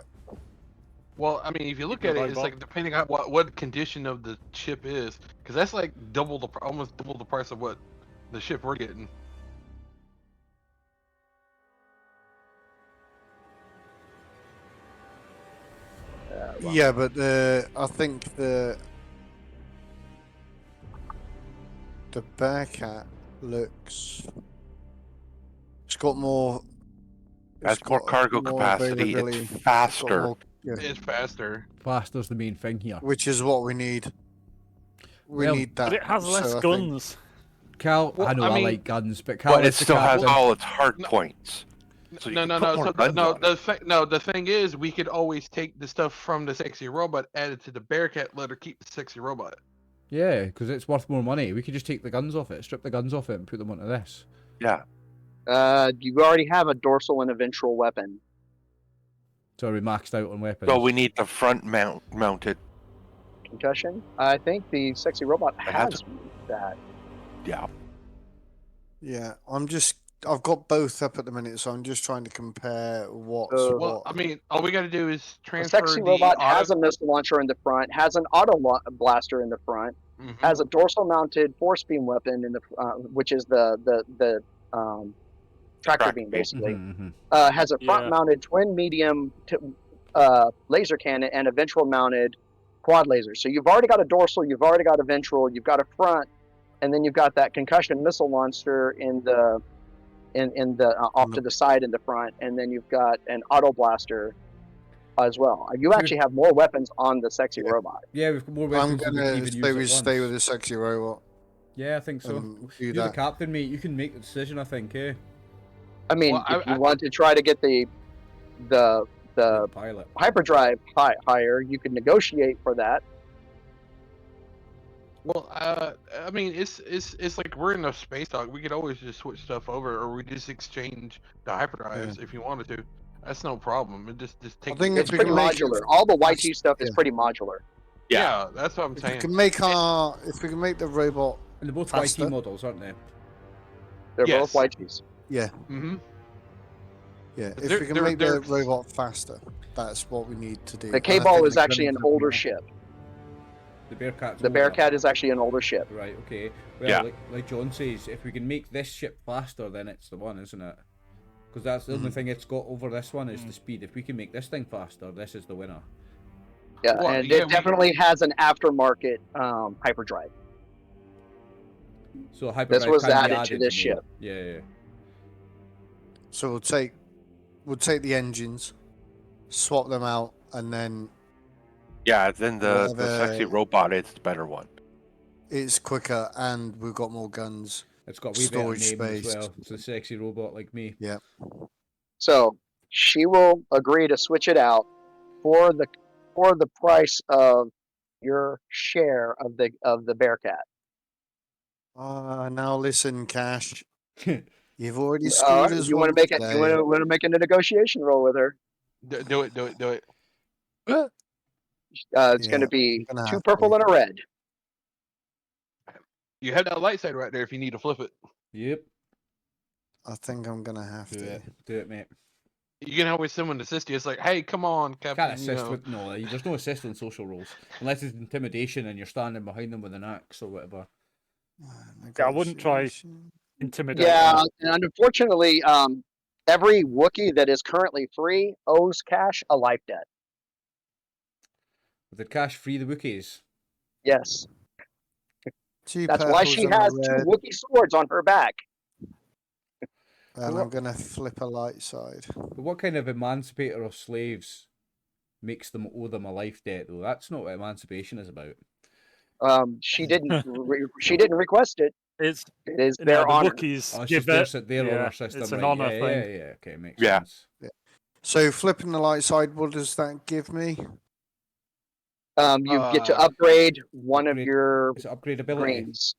Well, I mean, if you look The at it, it's robot. like depending on what condition of the ship is, because that's like almost double the price of what the ship we're getting. Yeah, but I think the Bearcat looks. It's got more. Has it's more got cargo more capacity. availability, It's got faster. more- yeah, It's faster. Faster's the main thing here. which is what we need. We Well, need that. but it has less so I think- guns. Cal, Well, I know I I, mean- like guns, but Cal But it is the still has captain. all its hard No. points. So you No, can no, put no. more So guns on it. the thing is, we could always take the stuff from the sexy robot, add it to the Bearcat, let her keep the sexy robot. Yeah, because it's worth more money. We could just take the guns off it, strip the guns off it, and put them onto this. Yeah. You already have a dorsal and a ventral weapon. So are we maxed out on weapons? So we need the front mounted. Concussion. I think the sexy robot It has has that. Yeah. Yeah, I've got both up at the minute, so I'm just trying to compare what's Uh, Well, what. I mean, all we got to do is The transfer sexy the robot auto. has a missile launcher in the front, has an blaster in the front, Mhm. has a dorsal mounted force beam weapon in the which is the tractor Track beam beam. basically. Mhm. Has a front mounted twin medium laser cannon and a ventral mounted quad laser. So you've already got a dorsal, you've already got a ventral, you've got a front, and then you've got that concussion missile launcher in the off to the side in the front, and then you've got an auto blaster as well. You actually have more weapons on the sexy robot. Yeah, we've got more I'm weapons than we can gonna even use at stay once. with the sexy robot Yeah, I think so. and do You're the that. captain, mate. You can make the decision, I think, eh? I mean, Well, if you want to try to get the The pilot. hyperdrive higher, you could negotiate for that. Well, I mean, it's like we're in a space dock. We could always just switch stuff over, or we just exchange the hyperdrives if you wanted to. That's no problem. It just take. think It's if we pretty can make it- modular. All the YT that's- stuff is yeah. pretty modular. yeah, that's what I'm If we saying. can make the robot, And they're both Faster. YT models, aren't they? They're Yes. both YTs. yeah, Mm-hmm. yeah. If They're- we can they're- make the they're- robot faster, that's what we need to do. The And I K-Ball think is the actually an Gremlins will older be- ship. The Bearcat's The older. Bearcat is actually an older ship. Right, okay. Well, Yeah. like John says, if we can make this ship faster, then it's the one, isn't it? Because that's the only thing it's got over this one is the speed. If we can make this thing faster, this is the winner. Yeah, Well, and yeah, it definitely has an aftermarket hyperdrive. So hyperdrive was can be added to added this main. ship. Yeah. So we'll take the engines, swap them out, and then Yeah, then the sexy Whatever. robot is the better one. it's quicker and we've got more guns. It's got a wee better Storage name as space. well. It's a sexy robot like me. Yeah. So she will agree to switch it out for the price of your share of the Bearcat. Now listen, Cash. You've already All screwed right, us you want to once make it? today. You want to make a negotiation roll with her? Do it. It's Yeah, going to be gonna 2 have purple to. and a red. You have that lightsaber right there if you need to flip it. Yep. I think I'm gonna have Do to. it. Do it, mate. You can always someone to assist you. It's like, hey, come on, Captain. Can't assist with no. There's no assist on social roles unless it's intimidation and you're standing behind them with an axe or whatever. Yeah, I wouldn't try Negotiation. Intimidate. Yeah, and unfortunately, Every Wookiee that is currently free owes Cash a life debt. Did Cash free the Wookiees? Yes. Two That's why purples she and a has 2 red, Wookiee swords on her back. and I'm gonna flip a light side. But what kind of emancipator of slaves makes them owe them a life debt, though? That's not what emancipation is about. She didn't request it. It's It is no, their the honor. Wookiees Oh, it's give just it. their Yeah, honor system, it's an right? honor Yeah, thing. yeah. Okay, makes Yeah. sense. So flipping the light side, what does that give me? You get to upgrade one of Upgrade- your It's upgradability. greens.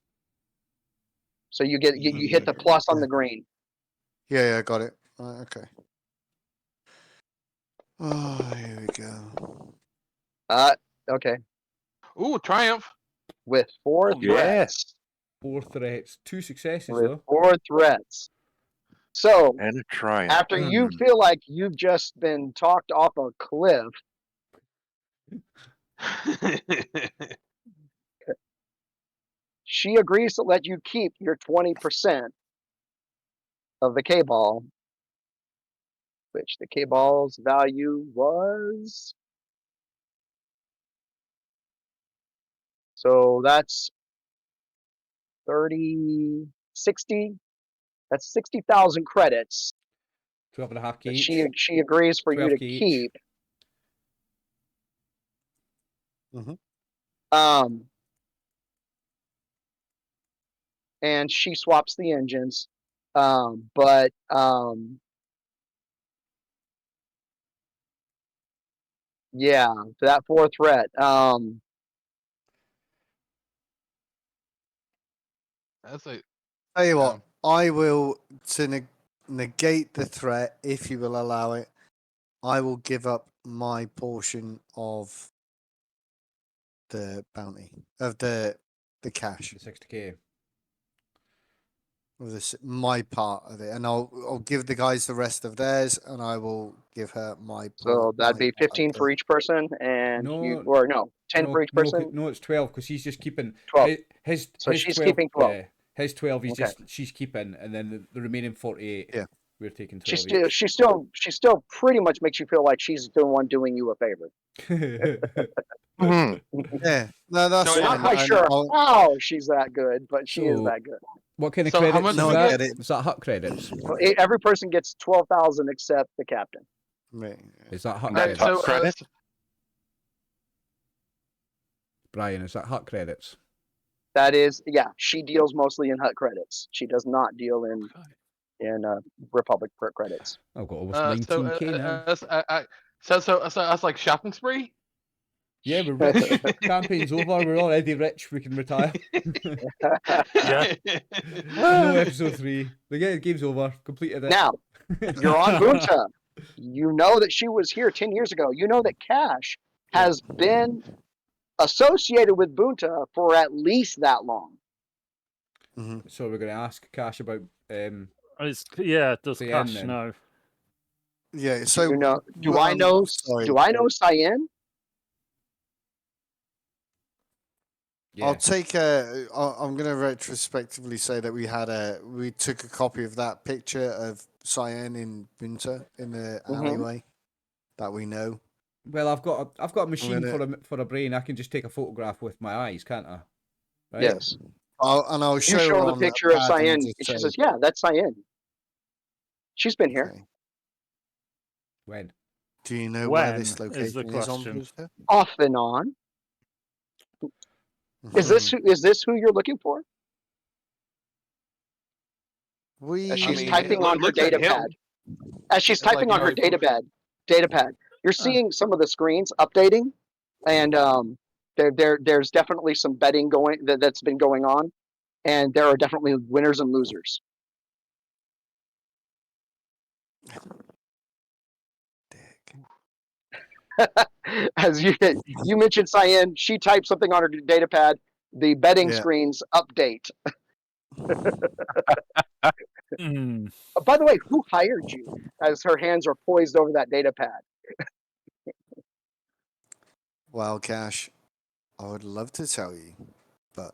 So you get you hit the plus on the green. Yeah, got it. Right, okay. Oh, here we go. Okay. Ooh, triumph. With 4 Yeah. threats. 4 threats, 2 successes With though. 4 threats. So And a triumph. after you Mm. feel like you've just been talked off a cliff, she agrees to let you keep your 20% of the K-ball, which the K-ball's value was. So that's 30, 60. That's 60,000 credits 12.5k that each. she agrees for you to 12k each. keep. Mhm. And she swaps the engines. But yeah, that 4 threat. That's a Tell you what, Yeah. I will negate the threat if you will allow it. I will give up my portion of the bounty of the cash The 60k. of this my part of it, and I'll give the guys the rest of theirs, and I will give her my. So that'd be my part of 15 for the- each person, and No, 10 for each person. No, it's 12 because he's just keeping 12. his So his she's 12. keeping 12. Yeah, his 12. Okay. She's keeping, and then the remaining 48. Yeah. We're taking She 12 still pretty much makes you feel like she's the one doing you a favor. each. Mhm. Yeah, no, that's So You're fine. not quite and sure I'll- how she's that good, but she is So- that good. What kind of So how credits much is No, do we I that? get it. Is that hut credits? So every person gets 12,000 except the captain. Right. Is that hut And that's credits? hut credit? Brian, is that hut credits? That is, yeah, she deals mostly in HUT credits. She does not deal in Republic credits. I've got almost 19k now. So that's like shopping spree. Yeah, we're rich. Campaign's over. We're already rich. We can retire. Yeah. No episode 3. The game's over. Completed it. Now, you're on Bunta. You know that she was here 10 years ago. You know that Cash has been associated with Bunta for at least that long. Mhm. So we're going to ask Cash about Does Cyan Cash then. know? Yeah. So You know, do I know? Sorry. Do I know Cyan? Yeah. I'll take a. I'm going to retrospectively say that we took a copy of that picture of Cyan in Bunta in the alleyway that we know. Well, I've got a machine gonna- for a brain. I can just take a photograph with my eyes, can't I? Right? Yes. I'll You show show her the on picture of pad and Cyan. just She say, says, "Yeah, that's Cyan. She's been here okay. When? Do you know where When this is the location is on question? Bunta? off and on." Is this who you're looking for? We. As she's mean, typing it on her looks like data him. pad. As she's It's like, typing you on know, her data pad, you're seeing some of the screens updating, and there's definitely some betting that's been going on, and there are definitely winners and losers. Dick. As you mentioned Cyan, she typed something on her data pad. The betting Yeah. screens update. Hmm. By the way, who hired you? As her hands are poised over that data pad. Well, Cash, I would love to tell you, but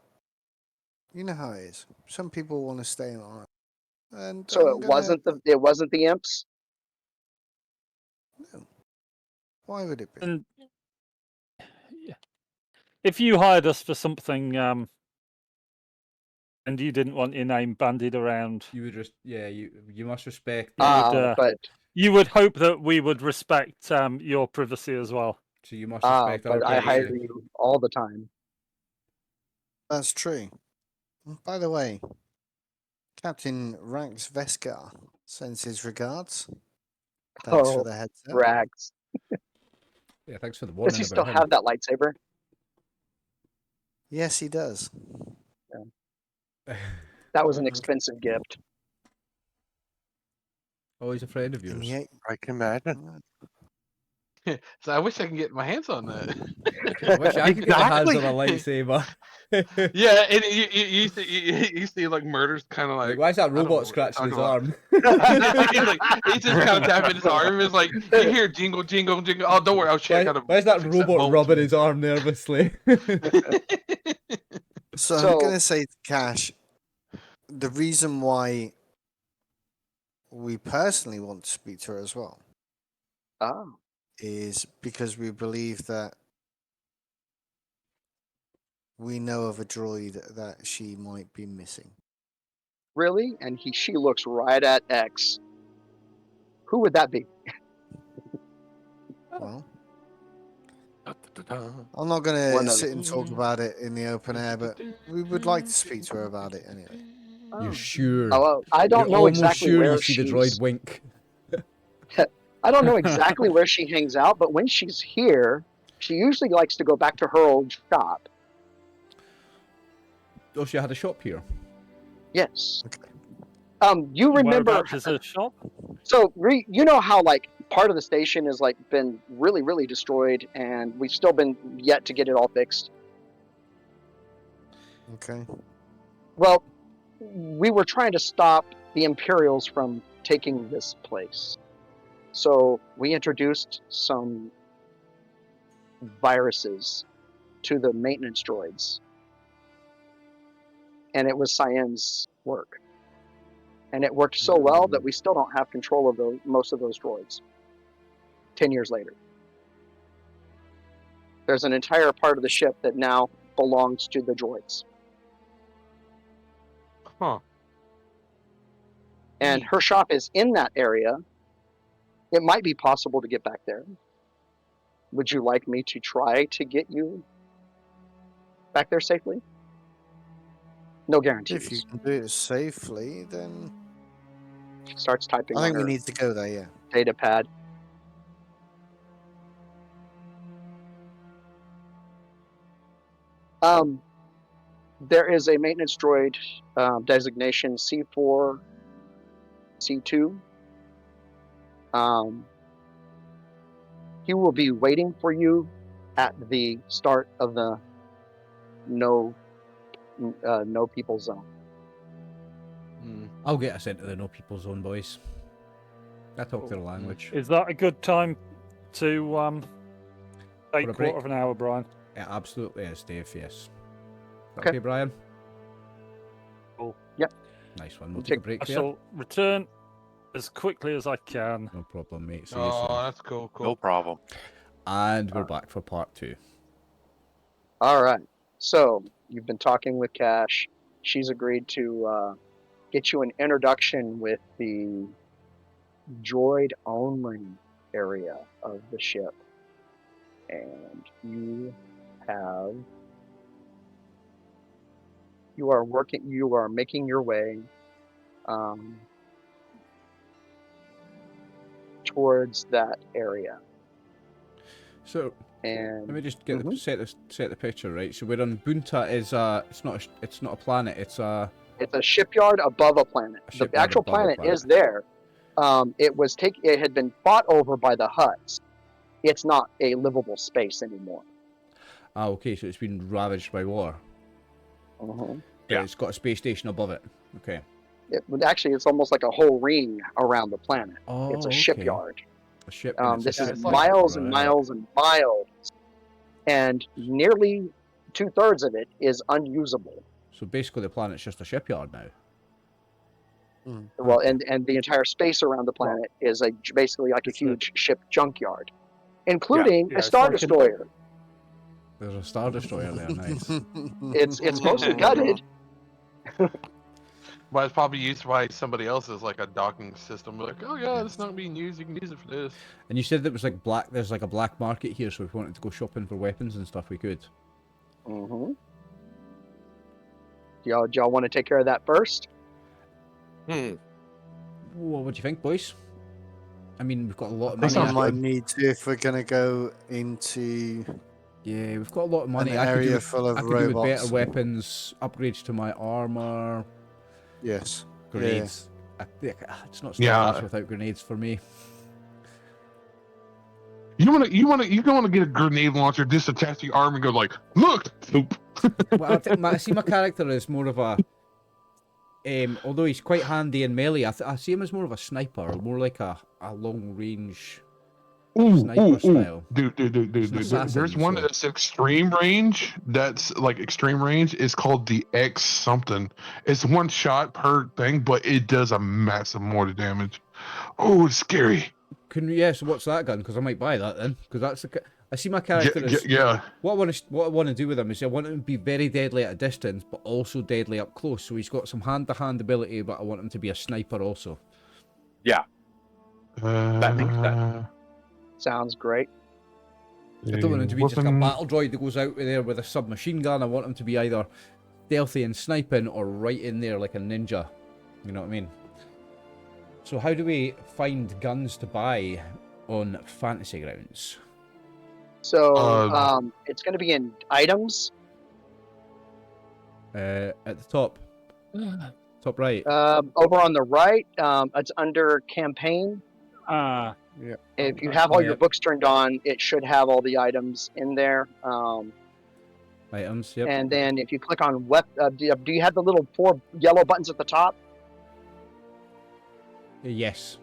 you know how it is. Some people want to stay anonymous. And So I'm gonna. it wasn't the imps. No. Why would it be? And if you hired us for something, and you didn't want your name bandied around, You would just, yeah, you must respect. But you would hope that we would respect your privacy as well. So you must respect our but I hire privacy. you all the time. That's true. By the way, Captain Rax Veskar sends his regards. Thanks for Oh, the heads up. Rags. Yeah, thanks for the Does warning he about still him. have that lightsaber? Yes, he does. That was an expensive gift. Oh, he's a friend of And yours. yet, I can imagine. So I wish I can get my hands on that. I wish I could get my hands Exactly. on a lightsaber. Yeah, and you see like murder's kind of Like, like. why is that I don't know robot what you're scratching his talking arm? he's like he's just kind of tapping his arm. It's like you hear jingle, jingle, jingle. Oh, don't worry. Oh shit! I gotta Why is that fix that robot bolt. rubbing his arm nervously? so I'm So- going to say to Cash, the reason why we personally want to speak to her as well Oh, is because we believe that we know of a droid that she might be missing. really? And she looks right at X. Who would that be? Well, Da-da-da-da. I'm not going One to of- sit and talk about it in the open air, but we would like to speak to her about it anyway. You're Oh. sure? Oh, well, I don't You're know almost exactly sure where you see the droid she's. wink. I don't know exactly where she hangs out, but when she's here, she usually likes to go back to her old shop. Oh, she had a shop here. Yes. Okay. You remember? Whereabouts is a shop? So you know how like part of the station has like been really, really destroyed, and we've still been yet to get it all fixed. Okay. Well, we were trying to stop the Imperials from taking this place. So we introduced some viruses to the maintenance droids. And it was Cyan's work. And it worked so well that we still don't have control of most of those droids. 10 years later. There's an entire part of the ship that now belongs to the droids. Huh. And her shop is in that area. It might be possible to get back there. Would you like me to try to get you back there safely? No guarantees. If you can do it safely, then She starts typing I on think we her need to go there, yeah. data pad. There is a maintenance droid designation C4, C2. He will be waiting for you at the start of the no people zone. I'll get us into the no people zone, boys. I talk their language. Is that a good time to take For a break? quarter of an hour, Brian? It absolutely is, Dave. Yes. Okay. Okay, Brian. Cool. Yep. Nice one. We'll take a break I there. shall return as quickly as I can. No problem, mate. See you soon. Oh, that's cool. No problem. And we're back for part 2. All right. So you've been talking with Cash. She's agreed to get you an introduction with the droid only area of the ship, and you are making your way towards that area. So And let me just get set the picture right. So we're on Bonta. Is it's not a planet. It's a shipyard above a planet. A The shipyard actual above a planet planet. is there. It had been fought over by the Hutts. It's not a livable space anymore. okay. So it's been ravaged by war. Mhm. But Yeah. it's got a space station above it. Okay. It's almost like a whole ring around the planet. Oh, It's a okay. shipyard. A ship. and it's a This is shipyard. miles and Right. miles and miles, and nearly 2/3 of it is unusable. So basically, the planet's just a shipyard now. Well, and the entire space around the planet is basically like a huge ship junkyard, including a it's Star like Destroyer. There's a Star Destroyer there, nice. It's mostly gutted. But it's probably used by somebody else as like a docking system. Like, oh yeah, it's not being used. You can use it for this. And you said there was like there's like a black market here, so if we wanted to go shopping for weapons and stuff, we could. Mm-hmm. Do y'all want to take care of that first? Well, what do you think, boys? I mean, we've got a lot of I think money. I might need to if we're gonna go into Yeah, we've got a lot of money. an I could do area with, full of I could do with robots. better weapons, upgrades to my armor, Yes. grenades. It's not Star Yeah. Wars without grenades for me. You don't want to get a grenade launcher, just attach to your arm and go like, look, poop. Well, I think I see my character as more of a. Although he's quite handy in melee, I see him as more of a sniper, more like a long range sniper style. Dude. He's an assassin, There's one so- that's extreme range. That's like extreme range. It's called the X something. It's one shot per thing, but it does a massive mortar damage. Oh, it's scary. So what's that gun? Because I might buy that then. Because I see my character as Yeah. what I want to do with him is I want him to be very deadly at a distance, but also deadly up close. So he's got some hand-to-hand ability, but I want him to be a sniper also. That makes sense. Sounds great. I don't want him to be just a battle droid that goes out there with a submachine gun. I want him to be either stealthy and sniping or right in there like a ninja. You know what I mean? So how do we find guns to buy on Fantasy Grounds? So it's going to be in items. At the top. Top right. Over on the right, it's under campaign. Ah, If you have all your Yep. books turned on, it should have all the items in there. Items, yep. And then if you click on do you have the little 4 yellow buttons at the top? Yes.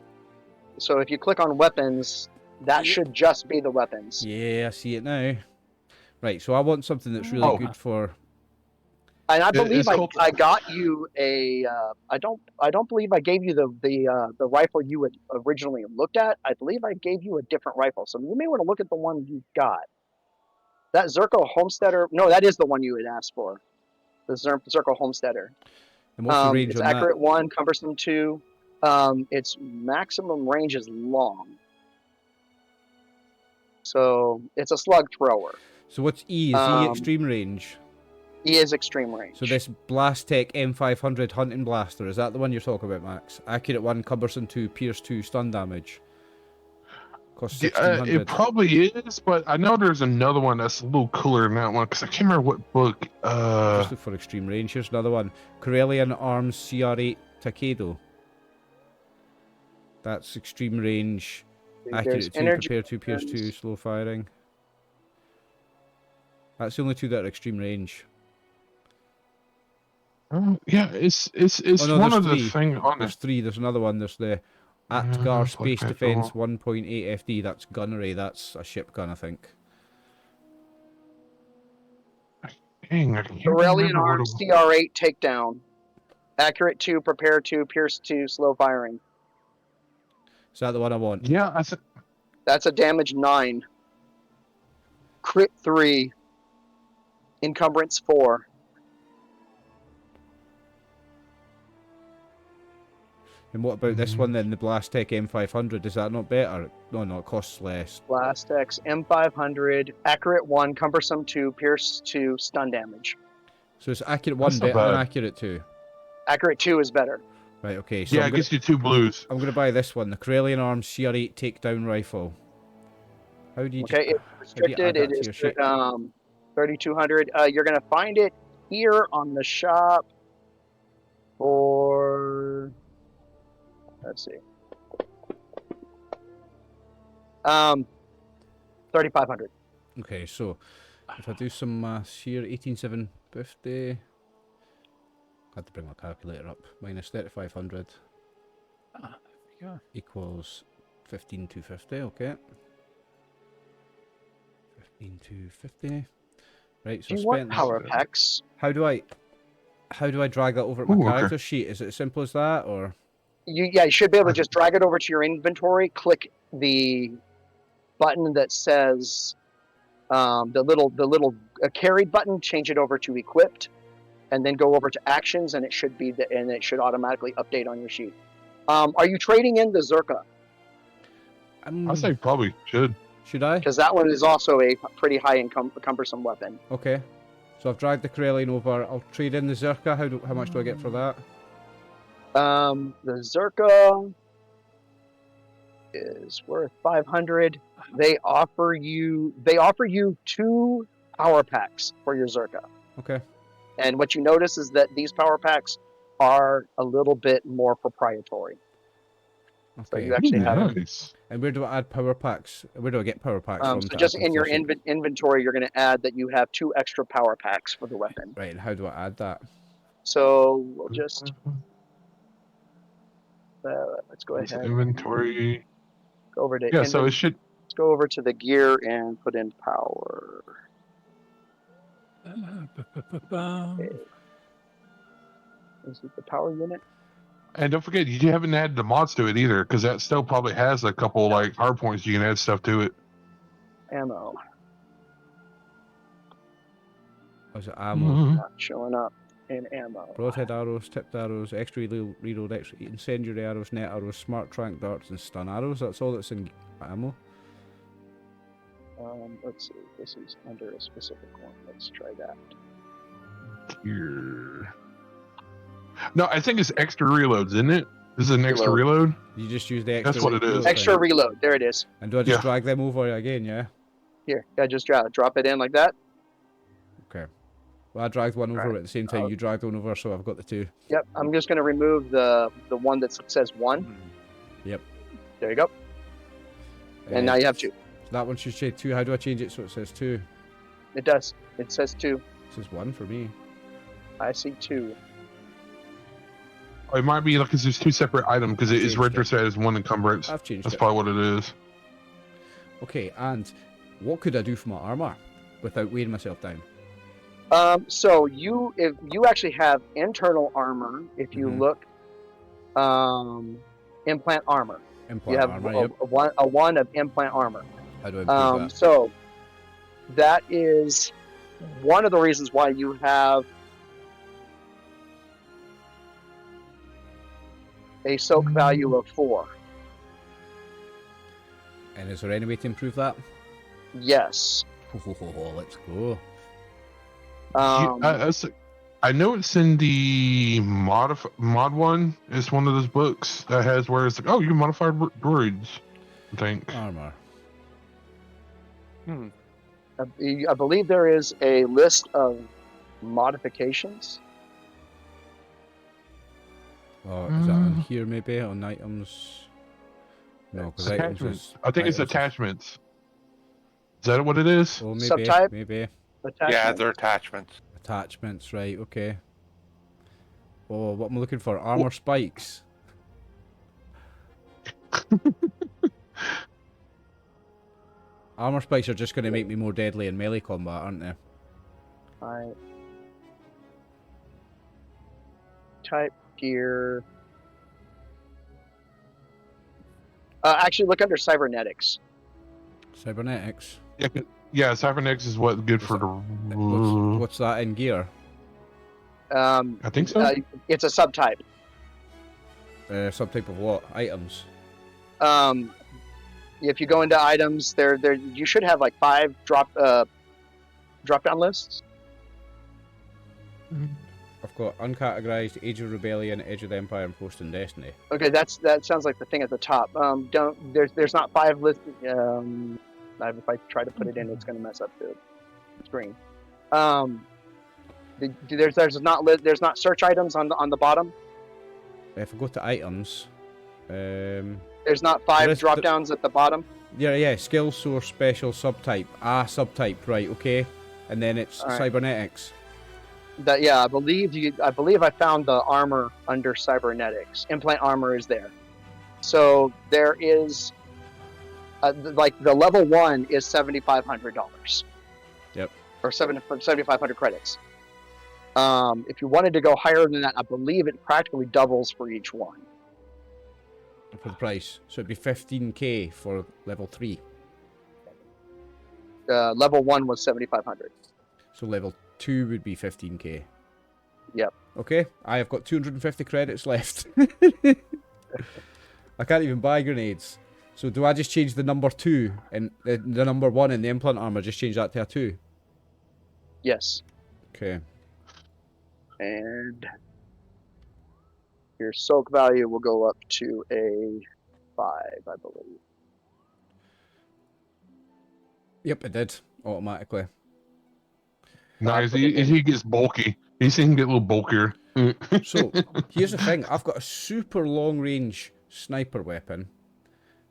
So if you click on weapons, that should just be the weapons. Yeah, I see it now. Right, so I want something that's really good for. And I It- believe it's I, called- I got you a. I don't believe I gave you the rifle you had originally looked at. I believe I gave you a different rifle, so you may want to look at the one you got. That Zerko Homesteader. No, that is the one you had asked for. The Zerko Homesteader. And what's the range It's on accurate 1, cumbersome 2. Its maximum range is long. So it's a slug thrower. that? So what's E? Is E extreme range? E is extreme range. So this Blastech M500 hunting blaster, is that the one you're talking about, Max? Accurate 1, cumbersome 2, pierce 2, stun damage. Costs It 1600. probably is, but I know there's another one that's a little cooler than that one because I can't remember what book. Just look for extreme range. Here's another one. Corellian Arms CR8 Takeda. That's extreme range. There's Accurate 2, energy prepare 2, pierce 2, weapons. slow firing. That's the only 2 that are extreme range. Yeah, it's Oh, no, one there's of the 3. thing on There's it. 3. There's another one. There's the Atgar Space okay, Defense cool. 1.8 FD. That's gunnery. That's a ship gun, I think. Dang, I can't Corellian remember what Arms it was. CR8 takedown. Accurate 2, prepare 2, pierce 2, slow firing. Is that the one I want? Yeah, I said. That's a damage 9. Crit 3. Encumbrance 4. And what about this one then? The Blastech M500. Is that not better? No, it costs less. Blast X M500. Accurate 1, cumbersome 2, pierce 2, stun damage. So it's accurate 1 That's not better than bad. accurate 2. Accurate 2 is better. Right, okay. So Yeah, I'm it gonna, gets you 2 blues. I'm gonna buy this one, the Corellian Arms CR8 takedown rifle. How do you Okay, it's how do you add restricted. that It to is your ship? 3,200. You're gonna find it here on the shop for. Let's see. 3,500. Okay, so if I do some maths here, 18,750. I had to bring my calculator up. Minus 3,500 there we go. equals 15,250. Okay. 15,250. Right. So Do I you want spent. power packs? How do I drag that over at my Ooh, okay. character sheet? Is it as simple as that, or You should be able to just drag it over to your inventory, click the button that says the little carried button, change it over to equipped, and then go over to actions, and it should automatically update on your sheet. Are you trading in the Zerka? I say probably should. Should I? Because that one is also a pretty high cumbersome weapon. Okay. So I've dragged the Corellian over. I'll trade in the Zerka. How much do I get for that? The Zerka is worth 500. They offer you 2 power packs for your Zerka. Okay. And what you notice is that these power packs are a little bit more proprietary. So Okay. you actually have Nice. And where do I add power packs? Where do I get power packs from? so to just add in your to the sheet? inventory, you're going to add that you have 2 extra power packs for the weapon. Right, and how do I add that? So we'll just let's go It's ahead. inventory. Go over to Yeah, so it should. Let's go over to the gear and put in power. Okay. Is it the power unit? And don't forget, you haven't added the mods to it either, because that still probably has a couple like hard points you can add stuff to it. Ammo. Oh, is it ammo? Not showing up in ammo. Broadhead arrows, tipped arrows, extra reload, extra incendiary arrows, net arrows, smart trank darts, and stun arrows. That's all that's in ammo. Let's see. This is under a specific one. Let's try that. Here. No, I think it's extra reloads, isn't it? This is an extra reload. You just use the extra. That's what it is. reload Extra thing. reload. There it is. And do I just Yeah. drag them over again? Yeah. Here. Yeah, just drop it in like that. Okay. Well, I dragged one over Right. at the same time you dragged one over, so I've got the 2. Yep. I'm just going to remove the one that says 1. Yep. There you go. And now you have 2. So that one should say 2. How do I change it so it says 2? It does. It says 2. It says 1 for me. I see 2. It might be because there's 2 separate items because it is Changed it. registered as one encumbrance. I've changed That's it. probably what it is. Okay, and what could I do for my armor without weighing myself down? So if you actually have internal armor, if you Mhm. look, implant armor. Implant You have armor, a, yep. a one of implant armor. How do I improve that? So that is one of the reasons why you have a soak value of 4. And is there any way to improve that? Yes. Let's go. I know it's in the mod one. It's one of those books that has where it's like, oh, you can modify droids. I think. Armor. I believe there is a list of modifications. Oh, is that on here maybe? On items? No, because items Attachments. is... I think it's items is- attachments. Is that what it is? Oh, maybe. Subtype? Maybe. Yeah, Attachment. they're attachments. Attachments, right, okay. Oh, what am I looking for? Armor spikes. Armor spikes are just going to make me more deadly in melee combat, aren't they? Alright. Type gear. Actually, look under cybernetics. Cybernetics. Yeah, cybernetics is what's good for the. What's that in gear? I think so. It's a subtype. Subtype of what? Items. If you go into items, there you should have like 5 drop down lists. I've got uncategorized, Age of Rebellion, Edge of the Empire, and Post and Destiny. Okay, that sounds like the thing at the top. There's not 5 lists. If I try to put it in, it's going to mess up the screen. There's not search items on the bottom. If I go to items, There's not 5 is- drop downs at the bottom. yeah, skill source, special, subtype. Subtype, right, okay. And then it's All right. cybernetics. I believe I found the armor under cybernetics. Implant armor is there. So there is like the level 1 is $7,500. Yep. Or 7,500 credits. If you wanted to go higher than that, I believe it practically doubles for each one. for the price. So it'd be 15k for level 3. Level 1 was 7,500. So level 2 would be 15k. Yep. Okay, I have got 250 credits left. I can't even buy grenades. So do I just change the number 2 and the number 1 in the implant armor, just change that to a 2? Yes. Okay. And your soak value will go up to a 5, I believe. Yep, it did automatically. Nice. He gets bulky. He seems to get a little bulkier. So here's the thing: I've got a super long range sniper weapon,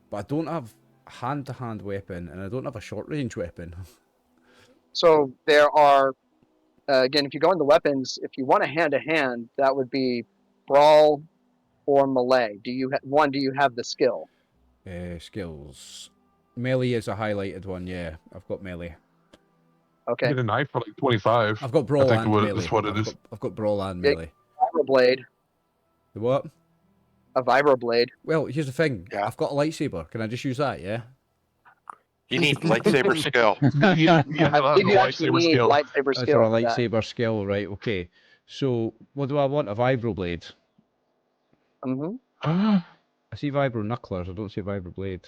but I don't have a hand-to-hand weapon, and I don't have a short range weapon. So there are, again, if you go into weapons, if you want a hand-to-hand, that would be brawl or melee. Do you have the skill? Skills. Melee is a highlighted one. Yeah, I've got melee. Okay. Get a knife for like 25. I've got brawl I think and what, melee. that's what it is. I've got brawl and Yeah. melee. Vibroblade. The what? A vibroblade. Well, here's the thing. Yeah. I've got a lightsaber. Can I just use that? Yeah. You need lightsaber skill. Yeah, I believe you actually need lightsaber That's skill. our for that. lightsaber skill, right? Okay. So what do I want? A vibroblade. Mhm. I see vibro knucklers. I don't see a vibroblade.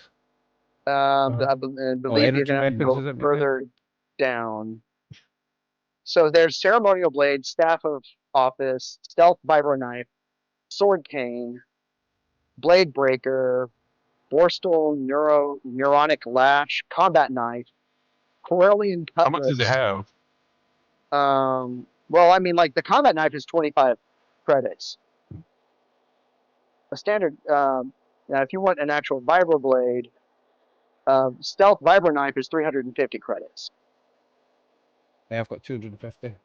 I believe you're energy going to weapons, go is it, maybe? further down. So there's ceremonial blade, staff of office, stealth vibro knife, sword cane, blade breaker, borstal neuronic lash, combat knife, Corellian How much does it cutlass. have? Well, I mean, like the combat knife is 25 credits. A standard. Now, if you want an actual vibroblade, stealth vibro knife is 350 credits. Yeah, I've got 250.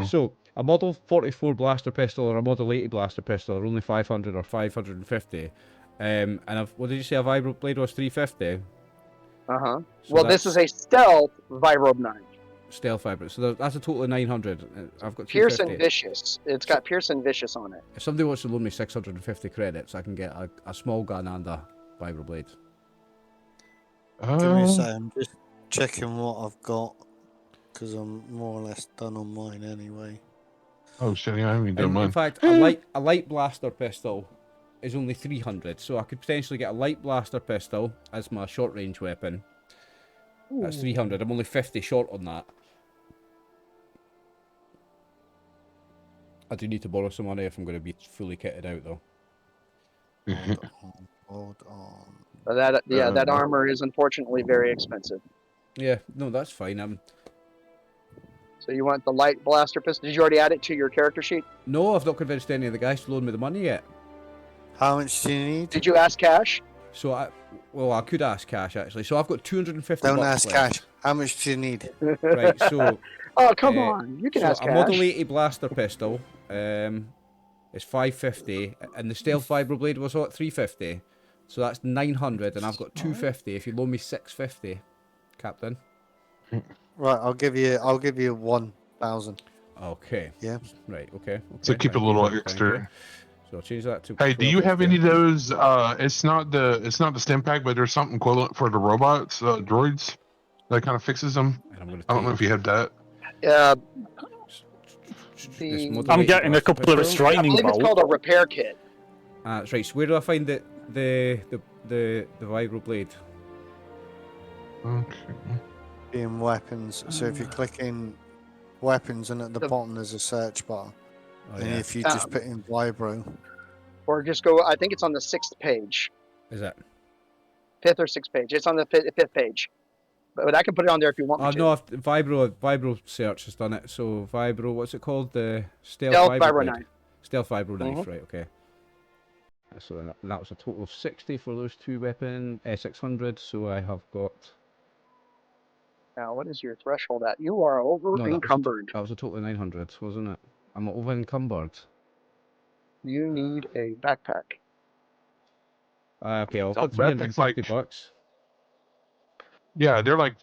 So, a Model 44 blaster pistol or a Model 80 blaster pistol are only 500 or 550. And what did you say a vibroblade was 350? Uh-huh. So Well, this is a stealth vibro knife. stealth vibro. So that's a total of 900. I've got 250. Pierce and Vicious. It's got Pierce and Vicious on it. If somebody wants to loan me 650 credits, I can get a small gun and a vibroblade. Give me a second. I'm just checking what I've got because I'm more or less done on mine anyway. Oh shit! Yeah, I haven't done In mine. fact, a light blaster pistol is only 300, so I could potentially get a light blaster pistol as my short range weapon. That's 300. I'm only 50 short on that. I do need to borrow some money if I'm going to be fully kitted out, though. Hold on. But that armor is unfortunately very expensive. Yeah, no, that's fine. So you want the light blaster pistol? Did you already add it to your character sheet? No, I've not convinced any of the guys to loan me the money yet. How much do you need? Did you ask Cash? So I could ask Cash actually. So I've got 250 Don't bucks ask left. Cash. How much do you need? Right, so Oh, come on. You can ask a Cash. Model 80 blaster pistol is 550, and the stealth vibroblade was what, 350. So that's 900, and I've got 250. If you loan me 650, Captain. Right, I'll give you 1,000. Okay. Yeah. Right. Okay. So keep a little extra. So I'll change that to. Hey, do you have any of those? It's not the stim pack, but there's something equivalent for the robots, droids, that kind of fixes them. And I'm going to. I don't know if you have that. I'm getting a couple of I restraining believe it's bolts. called a repair kit. That's right. So where do I find the vibroblade? Okay. In weapons. So if you click in weapons and at the bottom there's a search bar. Oh, And yeah. if you just put in vibro. Or just go, I think it's on the 6th page. Is it? 5th or 6th page. It's on the 5th page. But I can put it on there if you want me Oh to. no, vibro search has done it. So vibro, what's it called? The stealth Vibro vibro knife. Stealth vibro knife, right? Okay. So that was a total of 60 for those two weapons. 600. So I have got. Now, what is your threshold at? You are over encumbered. That was a total of 900, wasn't it? I'm over encumbered. You need a backpack. Okay, I'll That put 350 backpack's like- bucks. Yeah, they're like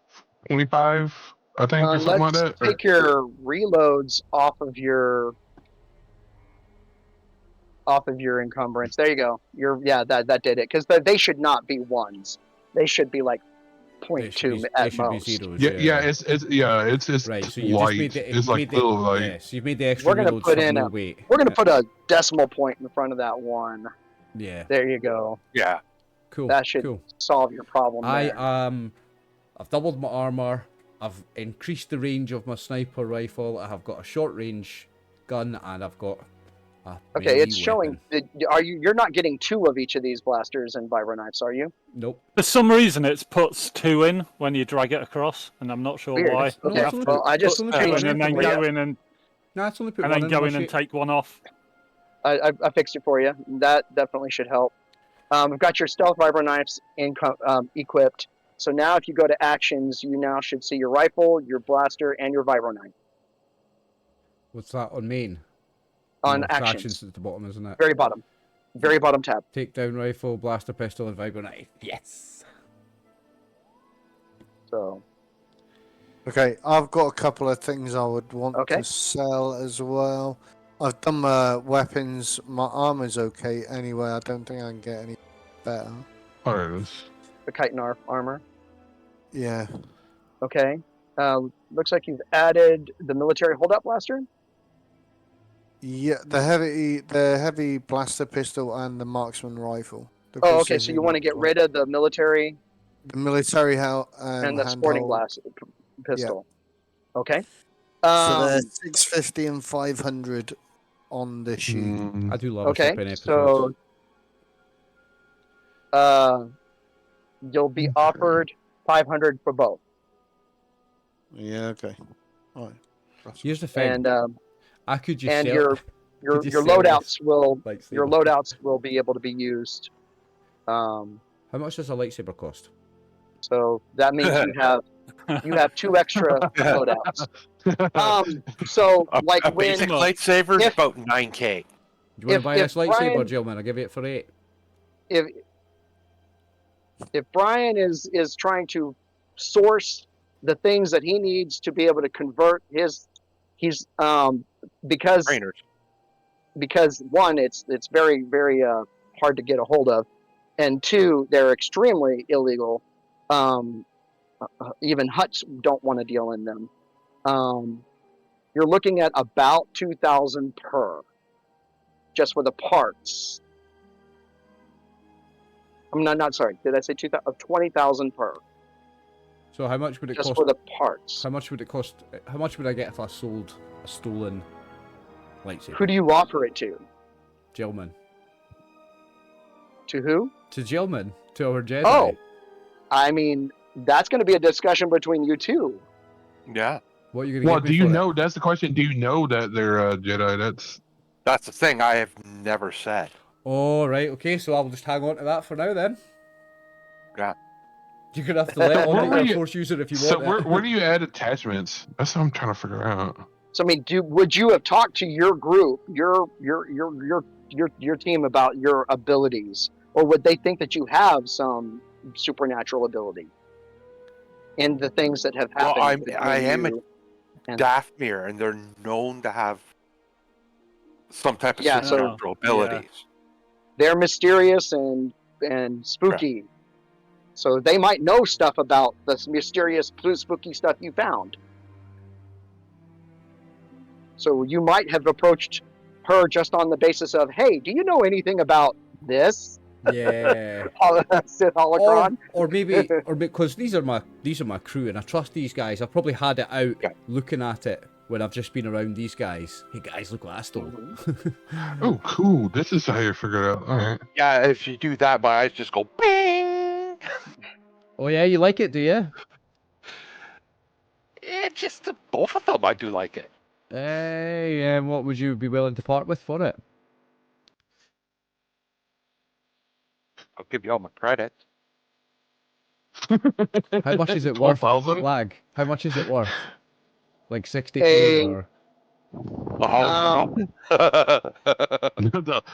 25, I think, or something like Let's that. Or- take your reloads off of your encumbrance. There you go. That did it, because they should not be ones. They should be like They should 0.2 be, at they should be most. zeros. it's right. So you just light. made the It's you like made the, little light. yeah. So you've made the extra We're gonna reloads put have in no a weight. we're gonna put a decimal point in front of that one. Yeah. There you go. Yeah. Cool. That should cool. solve your problem there. I've doubled my armor. I've increased the range of my sniper rifle. I have got a short range gun, and I've got a Okay, melee it's showing. weapon. You're not getting 2 of each of these blasters and vibro knives, are you? Nope. For some reason, it puts 2 in when you drag it across, and I'm not sure Weird. why. No, Okay. it's only Well, put- I just it's only Two put changed one in in and for then you. for you. go in and No, it's only put and one then in go my in and sheet. take one off. I fixed it for you. That definitely should help. We've got your stealth vibro knives equipped. So now, if you go to actions, you now should see your rifle, your blaster, and your vibro knife What's that on main? on No, it's actions. at the bottom, isn't it? Very bottom tab. Takedown rifle, blaster pistol, and vibro knife. Yes. So Okay, I've got a couple of things I would want Okay. to sell as well. I've done my weapons. My armor's okay anyway. I don't think I can get any better. Oh, there it is. the chitin armor. Yeah. Okay. Looks like you've added the military holdout blaster. Yeah, the heavy blaster pistol and the marksman rifle. The Oh, okay. So you precision want to get rid of the military the military and the sporting handheld. blast pistol. Okay. So they're 650 and 500 on the sheet. Mm, I do love a Okay. shipping episode. So you'll be offered 500 for both. Yeah. Okay. All right. Here's the thing. And I could just and sell. your could just your sell loadouts will this your lightsaber. loadouts will be able to be used. How much does a lightsaber cost? So that means you have 2 extra loadouts. So A like when basic lightsaber is if- about 9K. Do you want to If- buy if this lightsaber, Brian- gentlemen? I'll give you it for 8. if Brian is trying to source the things that he needs to be able to convert he's because Trainers. one, it's very very hard to get a hold of, and 2, they're extremely illegal. Even huts don't want to deal in them. You're looking at about 2,000 per, just for the parts. I'm not sorry. Did I say 20,000 per? So how much would it Just cost? for the parts. How much would it cost? How much would I get if I sold a stolen lightsaber? Who do you offer it to? Gentlemen. To who? To gentlemen. To our Jedi. Oh. I mean, that's going to be a discussion between you two. Yeah. What are you going to well, give do me you for it? know? That's the question. Do you know that they're Jedi? That's the thing I have never said. Oh, right. Okay, so I'll just hang on to that for now then. Yeah. You're going to have to let on Where that were you're a you- Force user if you So want where do you add attachments? That's what I'm trying to figure out. So I mean, would you have talked to your group, your team about your abilities, or would they think that you have some supernatural ability in the things that have Well, happened? I between am a you and- Dathmir, and they're known to have some type of Yeah, so- supernatural abilities. They're mysterious and spooky, so they might know stuff about the mysterious, spooky stuff you found. So you might have approached her just on the basis of, hey, do you know anything about this Yeah. Sith holocron? Or maybe, or because these are my crew, and I trust these guys. I've probably had it out Yeah. looking at it when I've just been around these guys. Hey guys, look what I stole. Oh, cool. This is how you figure it out. All right. Yeah, if you do that, my eyes just go bing. Oh yeah, you like it, do you? Just both of them, I do like it. Hey, and what would you be willing to part with for it? I'll give you all my credit. How much is it worth? 12,000? Lag. How much is it worth? Like 60 Hey. or Oh,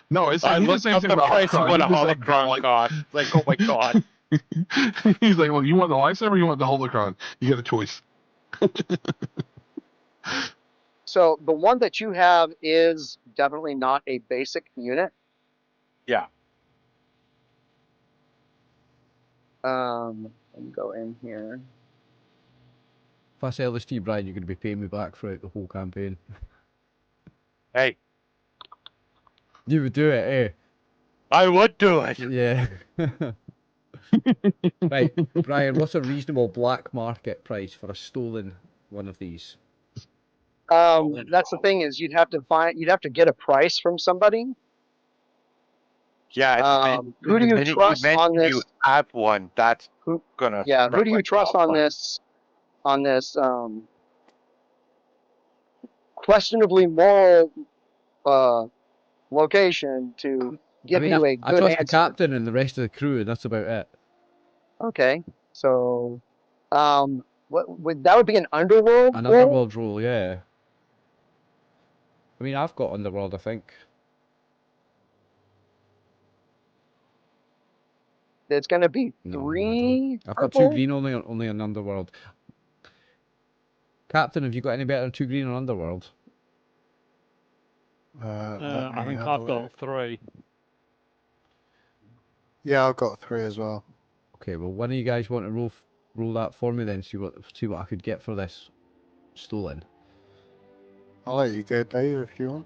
No, it's I he's looked saying up the about price of what a holocron. holocron costs. Like, oh my god. He's like, well, you want the lightsaber or you want the holocron? You got a choice. So the one that you have is definitely not a basic unit. Yeah. Let me go in here. If I sell this to you, Brian, you're going to be paying me back throughout the whole campaign. Hey, You would do it, eh? I would do it. Yeah. Right, Brian, what's a reasonable black market price for a stolen one of these? That's the thing is you'd have to get a price from somebody. Yeah. Who do you trust on this? You have one. That's Who? gonna. Yeah, who spread do you like trust on wildfire. this? On this questionably moral location to give you a I good trust the answer. captain and the rest of the crew, and that's about it. Okay, so what would that would be an underworld? An roll? Underworld role, yeah. I mean, I've got Underworld, I think. It's going to be No, I 3 I've got purple. 2 green only on Underworld. Captain, have you got any better than 2 green on Underworld? I think I've got 3. Yeah, I've got 3 as well. Okay, well, one of you guys want to roll that for me then, see what I could get for this stolen. I'll let you go, Dave, if you want.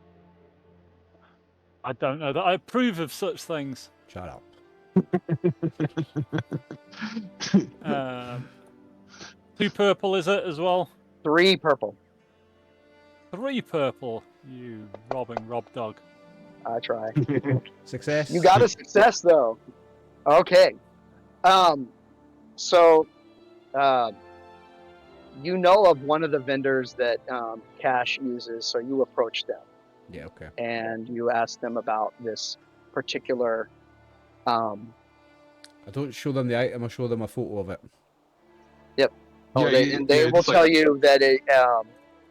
I don't know that I approve of such things. Shut up. 2 purple is it as well? 3 purple. 3 purple. You robbing Rob Dog. I try. Success. You got a success though. Okay. So, you know of one of the vendors that Cash uses, so you approach them Yeah, okay. and you ask them about this particular. I don't show them the item, I show them a photo of it. They will tell you that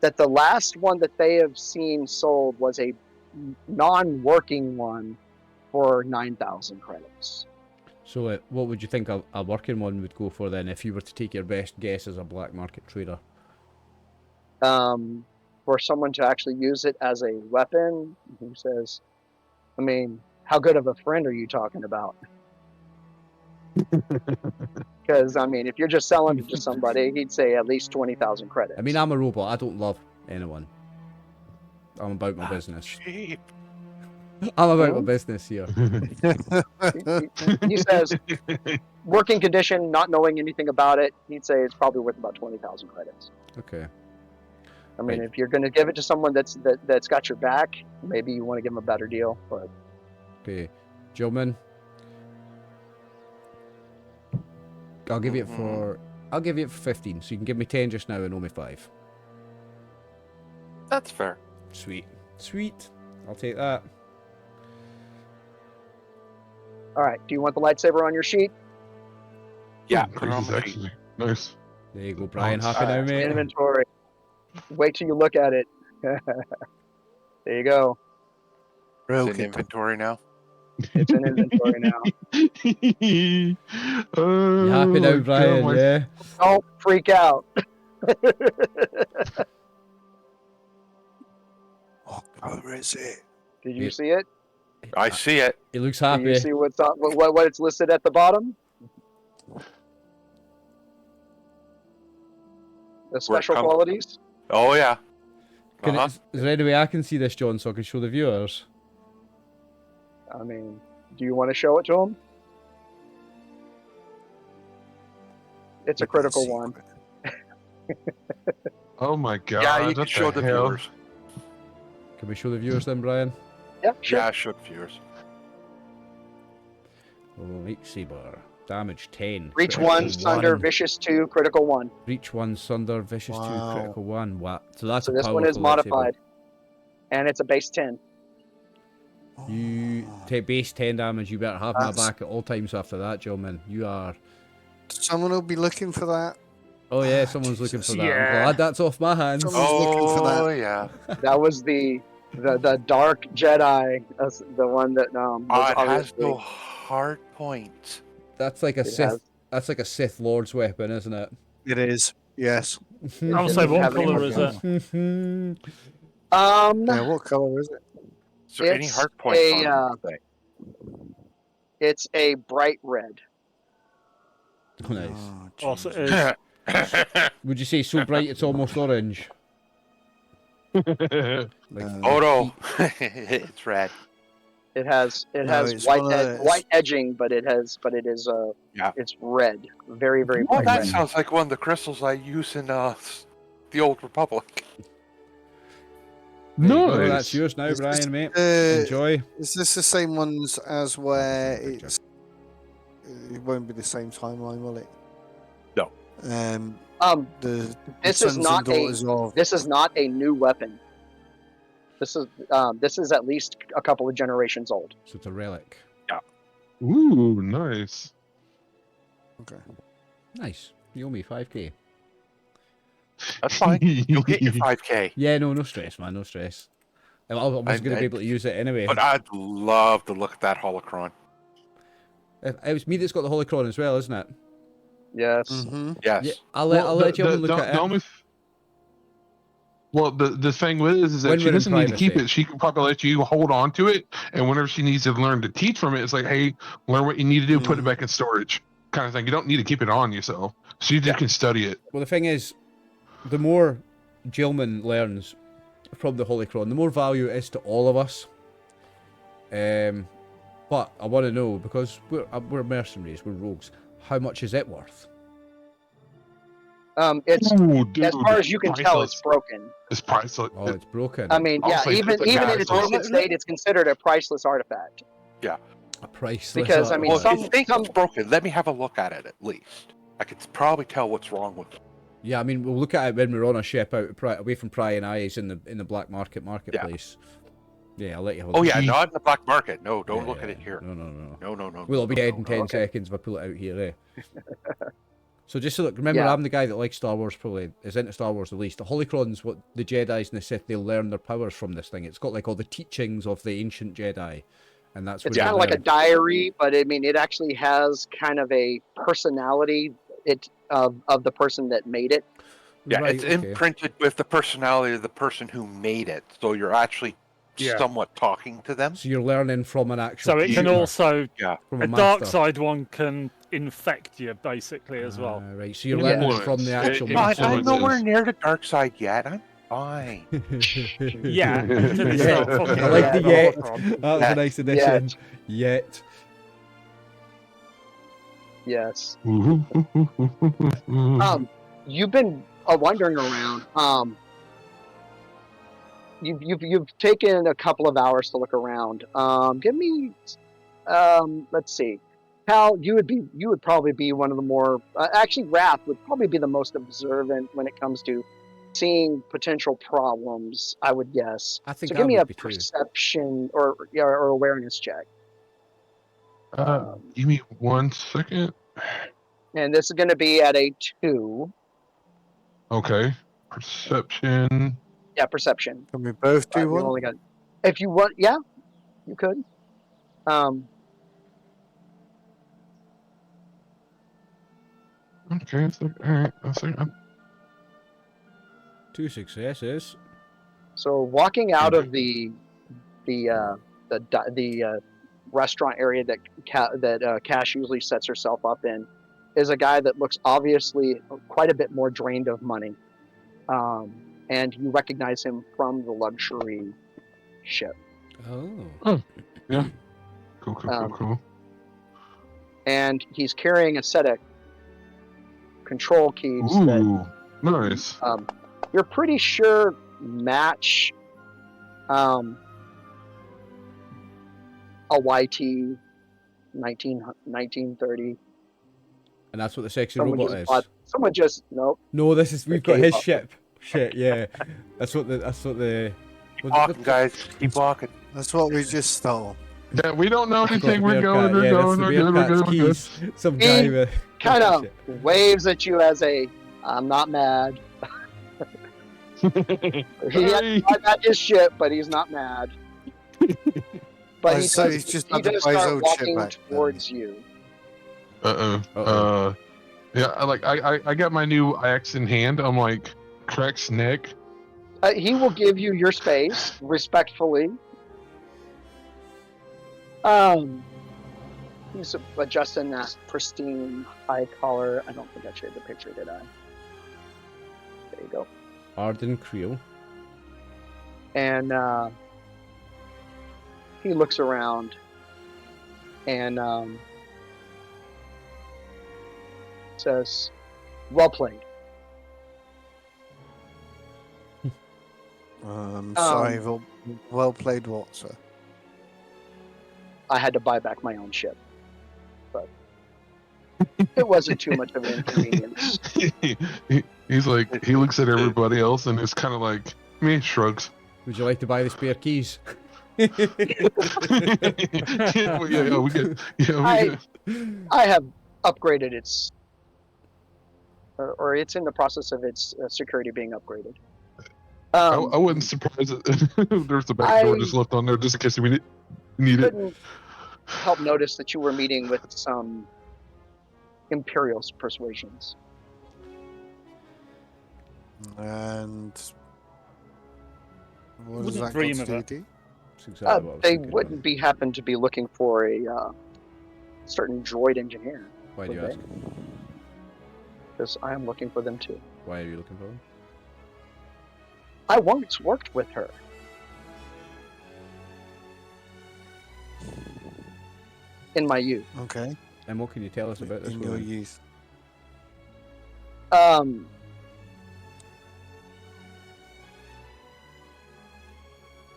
that the last one that they have seen sold was a non-working one for 9,000 credits. So what would you think a working one would go for then, if you were to take your best guess as a black market trader? For someone to actually use it as a weapon, he says, I mean, how good of a friend are you talking about? Because, I mean, if you're just selling it to somebody, he'd say at least 20,000 credits. I mean, I'm a robot, I don't love anyone. I'm about my business. Cheap. I'm about my business here. He says, working condition, not knowing anything about it, he'd say it's probably worth about 20,000 credits. Okay. I mean, Right. if you're going to give it to someone that's got your back, maybe you want to give them a better deal. But Okay. Gentlemen, I'll give you it for 15, so you can give me 10 just now and owe me 5. That's fair. Sweet. Sweet. I'll take that. all right, do you want the lightsaber on your sheet? Yeah. Put it on the sheet. Nice. There you go, Brian. Oh, Happy now, mate. Inventory. Wait till you look at it. There you go. Real It's in good. inventory now. It's in inventory now. You happy now, Brian? Yeah. Don't freak out. What color is it? Did you Yeah. see it? I see it. He looks Do you happy. see what's on, what it's listed at the bottom? The special comes- qualities? Oh yeah. Can Uh-huh. is there any way I can see this, John, so I can show the viewers? I mean, do you want to show it to them? It's a critical one. Oh my god. Yeah, you can what show the hell? viewers. Can we show the viewers then, Brian? Yeah, sure. Yeah, show the viewers. Lightsaber. Damage 10. Reach critical 1, Sunder, 1. Vicious 2, critical 1. Reach 1, Sunder, Vicious 2, Wow. critical 1. Wow. So that's So a this one is powerful lightsaber. modified. And it's a base 10. You take base 10 damage, you better have my That's- back at all times after that, gentlemen. You are... Someone will be looking for that. Oh yeah, someone's looking for Jesus. that. I'm Yeah. glad that's off my hands. Someone's looking for that. Oh yeah. That was the Dark Jedi, the one that was It has obviously. no hard point. That's like a It Sith. has- That's like a Sith Lord's weapon, isn't it? It is. Yes. I would It say, doesn't what have any colour more is guns. it? Yeah. What color is it? Is there any It's hard points a, on this thing? it's a bright red. Oh, nice. Oh, Also, Jesus. Would you say so bright it's almost orange? Like, Oh no, it's red. It has No, it's white one of those- white edging, but it is Yeah. it's red, very very Oh, bright that red. sounds like one of the crystals I use in the Old Republic. there you go, Nice. that's yours now, Is this, Brian, mate. uh, Enjoy. Is this the same ones as where it's? It won't be the same timeline, will it? No. The This sons is not and daughters of. This is not a new weapon. This is at least a couple of generations old. So it's a relic. Ooh, nice. Okay. Nice. You owe me 5k. That's fine. You'll get your 5K. Yeah, no stress, man. No stress. I was going to be able to use it anyway. But I'd love to look at that holocron. It was me that's got the holocron as well, isn't it? Yes. Mm-hmm. Yes. Yeah, I'll let you have a look at it. Well, the thing with it is When that she we're in doesn't need to keep privacy. it. She can probably let you hold on to it, and whenever she needs to learn to teach from it, it's like, hey, learn what you need to do, put it back in storage, kind of thing. You don't need to keep it on yourself, so you just can study it. Well, the thing is, the more Jillman learns from the holocron, the more value it is to all of us. But I want to know, because we're mercenaries, we're rogues, how much is it worth? It's Ooh, dude, as far as you can tell, it's broken. It's priceless. Oh, it's broken. I mean, I'll yeah, say even that, even yeah, in its so- recent state, it's considered a priceless artifact. A priceless because, I mean, Well, artifact. if you think it's broken, let me have a look at it at least. I could probably tell what's wrong with it. Yeah, I mean, we'll look at it when we're on a ship away from prying eyes in the black marketplace. Yeah, I'll let you have a Oh look. yeah, not in the black market. No, don't Yeah, look at it here. No. No. We'll all be dead in no. 10 seconds if I pull it out here, eh? So just so look, remember, Yeah. I'm the guy that likes Star Wars, probably is into Star Wars the least. The holocron's what the Jedi's and the Sith, they learn their powers from this thing. It's got like all the teachings of the ancient Jedi, and that's It's where kind you of like a learn. diary, but I mean, it actually has kind of a personality of the person that made it. Yeah, Right, it's okay. imprinted with the personality of the person who made it, so you're actually somewhat talking to them. So you're learning from an actual. So it can teacher, also, from a a dark master. side one can infect you, basically, as well. Right, so you're learning Influence. from the actual It- master. I'm influences. nowhere near the dark side yet. I'm fine. Yeah, until they Yeah, start fucking I like around the with yet. holocron. That was a nice addition. Yet. Yes. Mm-hmm. You've been wandering around. You've taken a couple of hours to look around. Give me, let's see, Cal. You would probably be one of the more. Actually, Wrath would probably be the most observant when it comes to seeing potential problems. I would guess. I think So I give me a would be too. perception or awareness check. Give me 1 second. And this is going to be at a 2. Okay. Perception. Yeah, perception. Can we both do You one? only got, if you want, yeah, you could. Okay. So, all right. I'm 2 successes. So walking out of the restaurant area that Cash usually sets herself up in is a guy that looks obviously quite a bit more drained of money, and you recognize him from the luxury ship. Oh. cool. And he's carrying a set of control keys that Ooh, nice. you're pretty sure match a YT 1930. And that's what the sexy Someone robot just is. someone just nope. No, this is we've got his K-pop. ship. Shit, yeah. That's what the. Keep walking, guys. Keep walking. That's what we just stole. Yeah, we don't know Got anything. the We're going. Bearcat, We're yeah, going. that's We're the good. We're Bearcat's good. We're good. keys. Some guy with. Kind of Shit. waves at you as a I'm not mad. He's at his ship, but he's not mad. But So he's just he had to does buy his start old ship walking back then. towards you. Uh-oh. Yeah, I got my new axe in hand. I'm like, cracks neck. He will give you your space respectfully. He's adjusting that pristine high collar. I don't think I shared the picture, did I? There you go. Arden Creel. And he looks around and says, "Well played." Sorry, well played, what, sir? I had to buy back my own ship, but it wasn't too much of an inconvenience. He's like, he looks at everybody else and it's kind of like, me, shrugs. Would you like to buy the spare keys? Yeah, we get. I have upgraded its, or it's in the process of its security being upgraded. I wasn't surprised that there's the back door just left on there just in case we need it. Couldn't help notice that you were meeting with some Imperial persuasions. And what does Wouldn't that dream got to of do? it. That's exactly what I was They thinking. wouldn't be happen to be looking for a certain droid engineer. Why do you would ask? Because I am looking for them too. Why are you looking for them? I once worked with her. In my youth. Okay. And what can you tell us about this In your woman? youth. I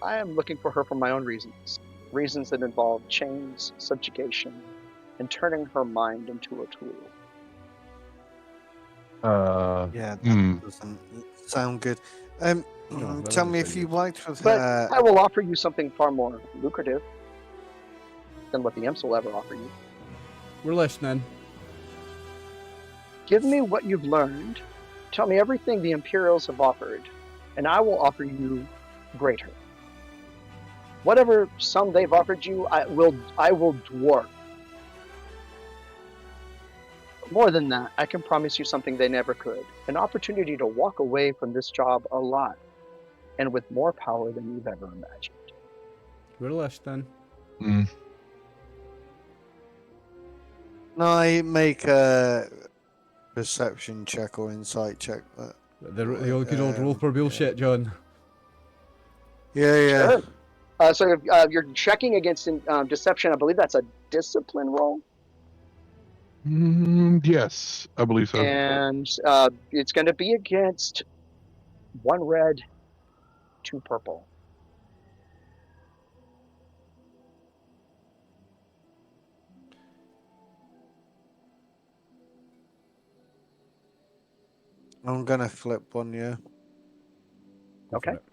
am looking for her for my own reasons. Reasons that involve chains, subjugation, and turning her mind into a tool. Yeah, that doesn't sound good. that Tell doesn't me if sound you good. worked with But her. I will offer you something far more lucrative than what the imps will ever offer you. We're listening. Give me what you've learned. Tell me everything the Imperials have offered, and I will offer you greater. Whatever sum they've offered you, I will dwarf. More than that, I can promise you something they never could. An opportunity to walk away from this job alive and with more power than you've ever imagined. We're listening. No, I make a perception check or insight check. The old good old roll for bullshit, John. Yeah. Sure. So if you're checking against deception, I believe that's a discipline roll. Yes, I believe so. And it's going to be against 1 red, 2 purple. I'm gonna flip one, yeah. Go for Okay. it.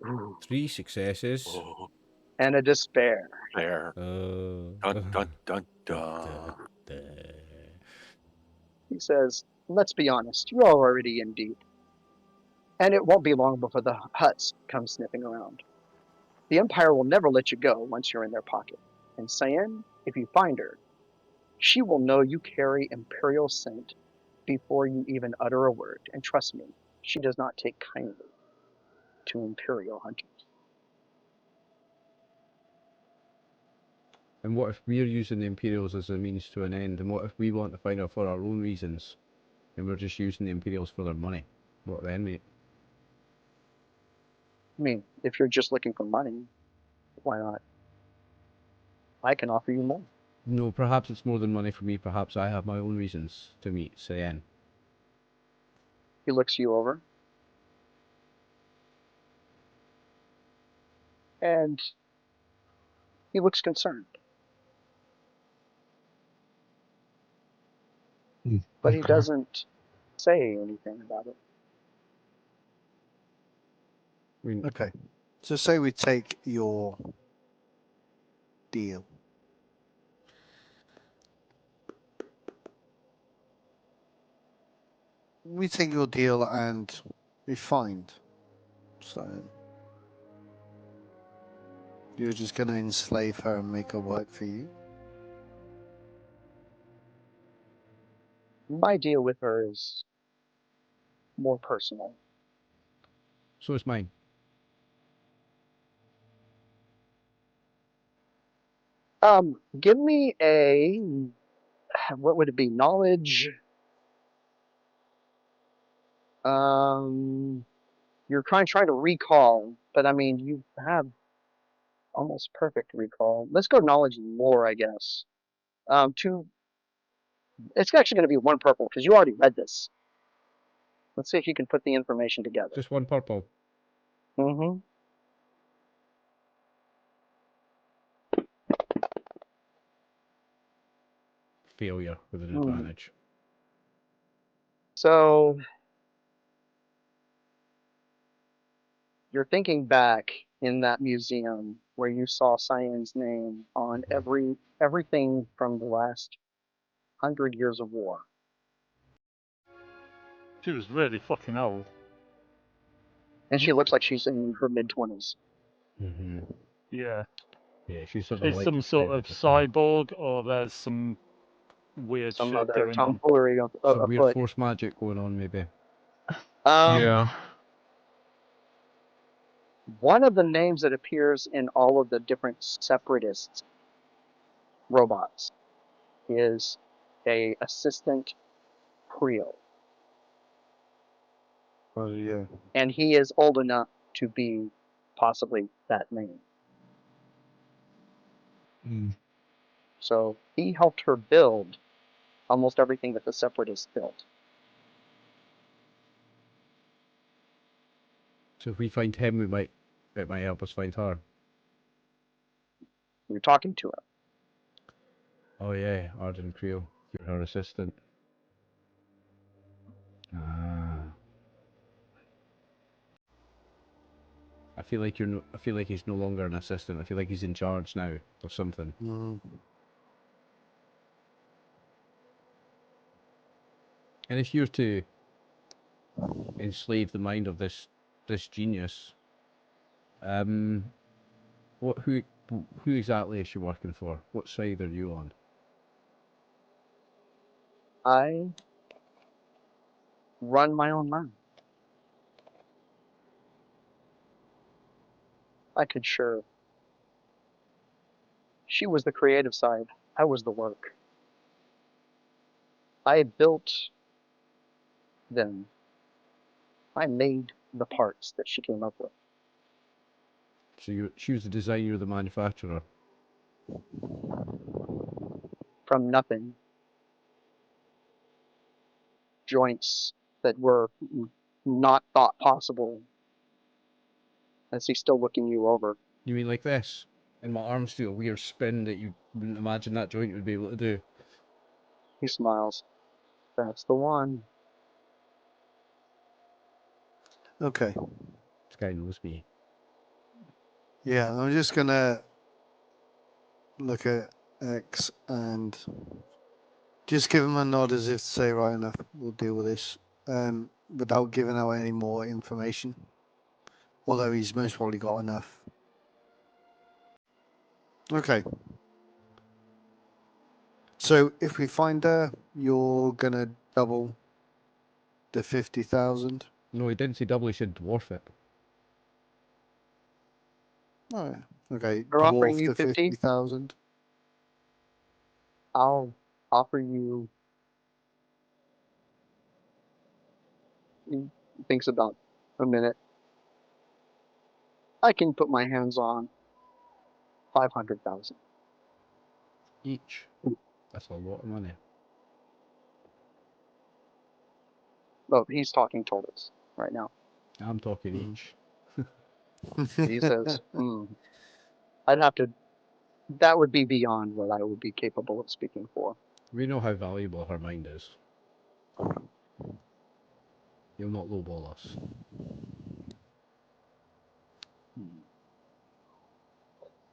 Ooh. 3 successes. Oh, And a despair. there. Dun, dun, dun, dun. He says, let's be honest, you're already in deep. And it won't be long before the Hutts come sniffing around. The Empire will never let you go once you're in their pocket. And Cyan, if you find her, she will know you carry Imperial scent before you even utter a word. And trust me, she does not take kindly to Imperial hunters. And what if we're using the Imperials as a means to an end? And what if we want to find her for our own reasons? And we're just using the Imperials for their money? What then, mate? I mean, if you're just looking for money, why not? I can offer you more. No, perhaps it's more than money for me. Perhaps I have my own reasons to meet Cyan. He looks you over. And he looks concerned. But he doesn't say anything about it. I mean, Okay. So say we take your deal. We take your deal and we find something. You're just going to enslave her and make her work for you? My deal with her is more personal. So is mine. Give me a, what would it be? Knowledge. You're trying to recall, but I mean, you have almost perfect recall. Let's go knowledge lore, I guess. It's actually going to be one purple because you already read this. Let's see if you can put the information together. Just one purple. Mm-hmm. Failure with an advantage. So you're thinking back in that museum where you saw Cyan's name on everything from the last 100 years of war. She was really fucking old. And she looks like she's in her mid-20s. Mm-hmm. Yeah. Yeah, she's sort of It's like some sort of cyborg, or there's some weird Some shit other going on. tomfoolery some weird afoot. force magic going on, maybe. Yeah. One of the names that appears in all of the different separatist robots is a assistant Creel. Well, yeah. And he is old enough to be possibly that name. So he helped her build almost everything that the separatists built. So if we find him, it might help us find her. You're talking to her. Oh yeah, Arden Creel. You're her assistant. Ah. I feel like I feel like he's no longer an assistant. I feel like he's in charge now or something. Mm. And if you're to enslave the mind of this genius, who exactly is she working for? What side are you on? I run my own mind. I could sure. She was the creative side. I was the work. I built them. I made the parts that she came up with. So she was the designer, you're the manufacturer. From nothing. Joints that were not thought possible. As he's still looking you over. You mean like this? And my arms do a weird spin that you wouldn't imagine that joint would be able to do. He smiles. That's the one. Okay. This guy knows me. Yeah, I'm just going to look at X and just give him a nod as if to say, right enough, we'll deal with this, without giving out any more information. Although he's most probably got enough. Okay. So if we find her, you're gonna double the 50,000. No, he didn't say double, he said dwarf it. Oh, yeah. Okay. We're offering Dwarf you the 50. 50,000. I'll offer you. He thinks about a minute. I can put my hands on 500,000 Each. That's a lot of money. Oh, he's talking towards right now. I'm talking each. He says, I'd have to. That would be beyond what I would be capable of speaking for. We know how valuable her mind is. You'll not lowball us.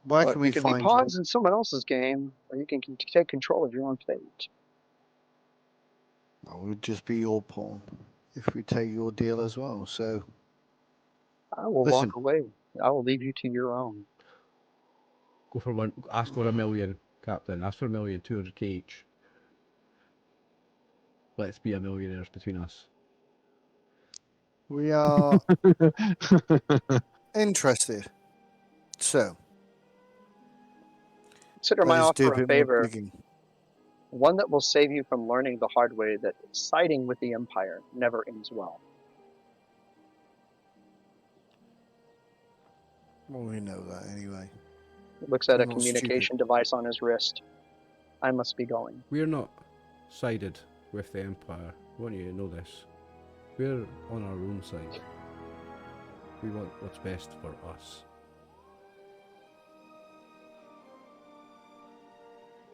Where But can you we can be find pawns in someone else's game, or you can take control of your own fate. That would just be your pawn if we take your deal as well. So I will listen, walk away. I will leave you to your own. Go for one. Ask for 1 million, Captain. Ask for 1 million, 200k each. Let's be a millionaires between us. We are interested. So, Consider my let's do a offer a bit more favor, digging. one that will save you from learning the hard way that siding with the Empire never ends well. Well, we know that anyway. He looks at a You're not communication device on his wrist. I must be going. We're not sided with the Empire. I want you to know this. We're on our own side. We want what's best for us.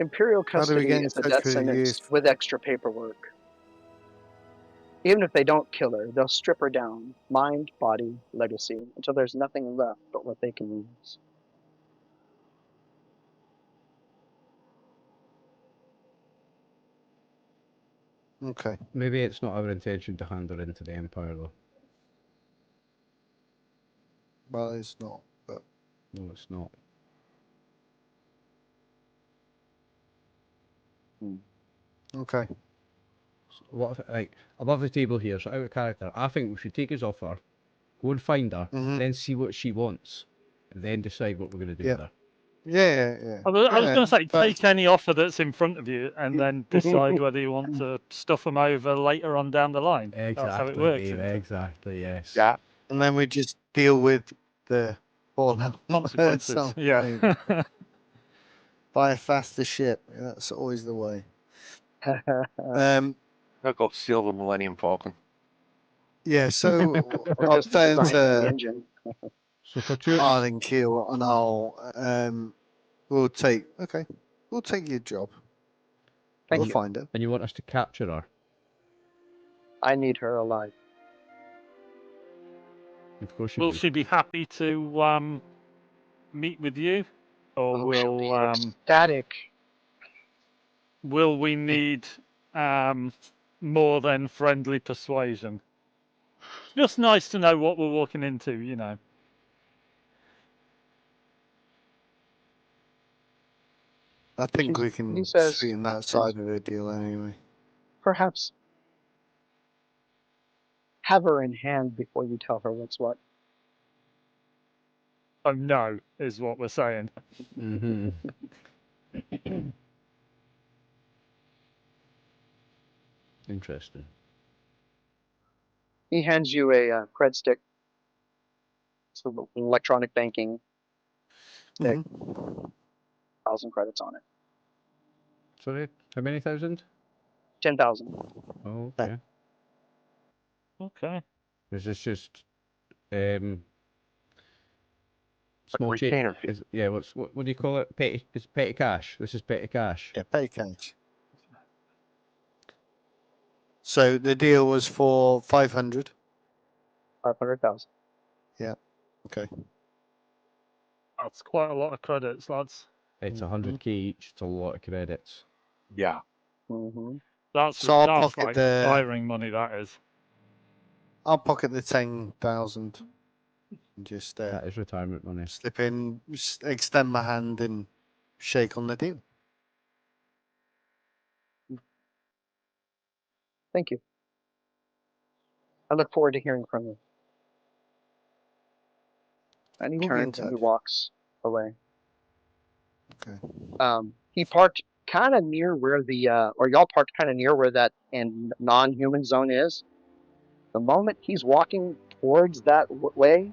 Imperial How do we custody get in is a touch death with sentence you? with extra paperwork. Even if they don't kill her, they'll strip her down, mind, body, legacy, until there's nothing left but what they can use. Okay. Maybe it's not our intention to hand her into the Empire, though. Well, it's not, but No, it's not. okay. So what if, like, above the table here, so out of character, I think we should take his offer, go and find her, Mhm. then see what she wants, and then decide what we're going to do Yeah. with her. Yeah. I was going to say, but- take any offer that's in front of you and then decide whether you want to stuff them over later on down the line. Exactly, That's how it works. Dave, isn't it? exactly, yes. Yeah. And then we just deal with the fallout. Consequences. Yeah. Buy a faster ship. That's always the way. Um. I'll go steal the Millennium Falcon. Yeah. So Or I'll just turn design the to engine. So for two, Arlen Keel and I'll we'll take your job. Thank We'll you. find her. and you want us to capture her? I need her alive. Of course you Will do. she be happy to meet with you? Or Oh, she'll be will ecstatic. will we need more than friendly persuasion? Just nice to know what we're walking into, you know. I think She's- we can he says- sweeten that side of the deal anyway. Perhaps have her in hand before you tell her what's what. Oh no, is what we're saying. Mm-hmm. Interesting. He hands you a cred stick. It's electronic banking, Stick. Mhm. 1,000 credits on it. Sorry, how many thousand? 10,000. Oh, okay. Okay. Is this just small retainer fee. Yeah, what do you call it? Petty. It's petty cash. This is petty cash. Yeah, pay cash. So the deal was for 500. 500,000. Okay. That's quite a lot of credits, lads. It's Mhm. 100k each. It's a lot of credits. Yeah. Mm-hmm. That's So I'll that's pocket like the- hiring money, that is. I'll pocket the 10,000. And just That is retirement money. slip in, extend my hand and shake on the deal. Thank you. I look forward to hearing from you. And he We'll be in turns and he touch. walks away. Okay. He parked kind of near where the, or y'all parked kind of near where that non-human zone is. The moment he's walking towards that way,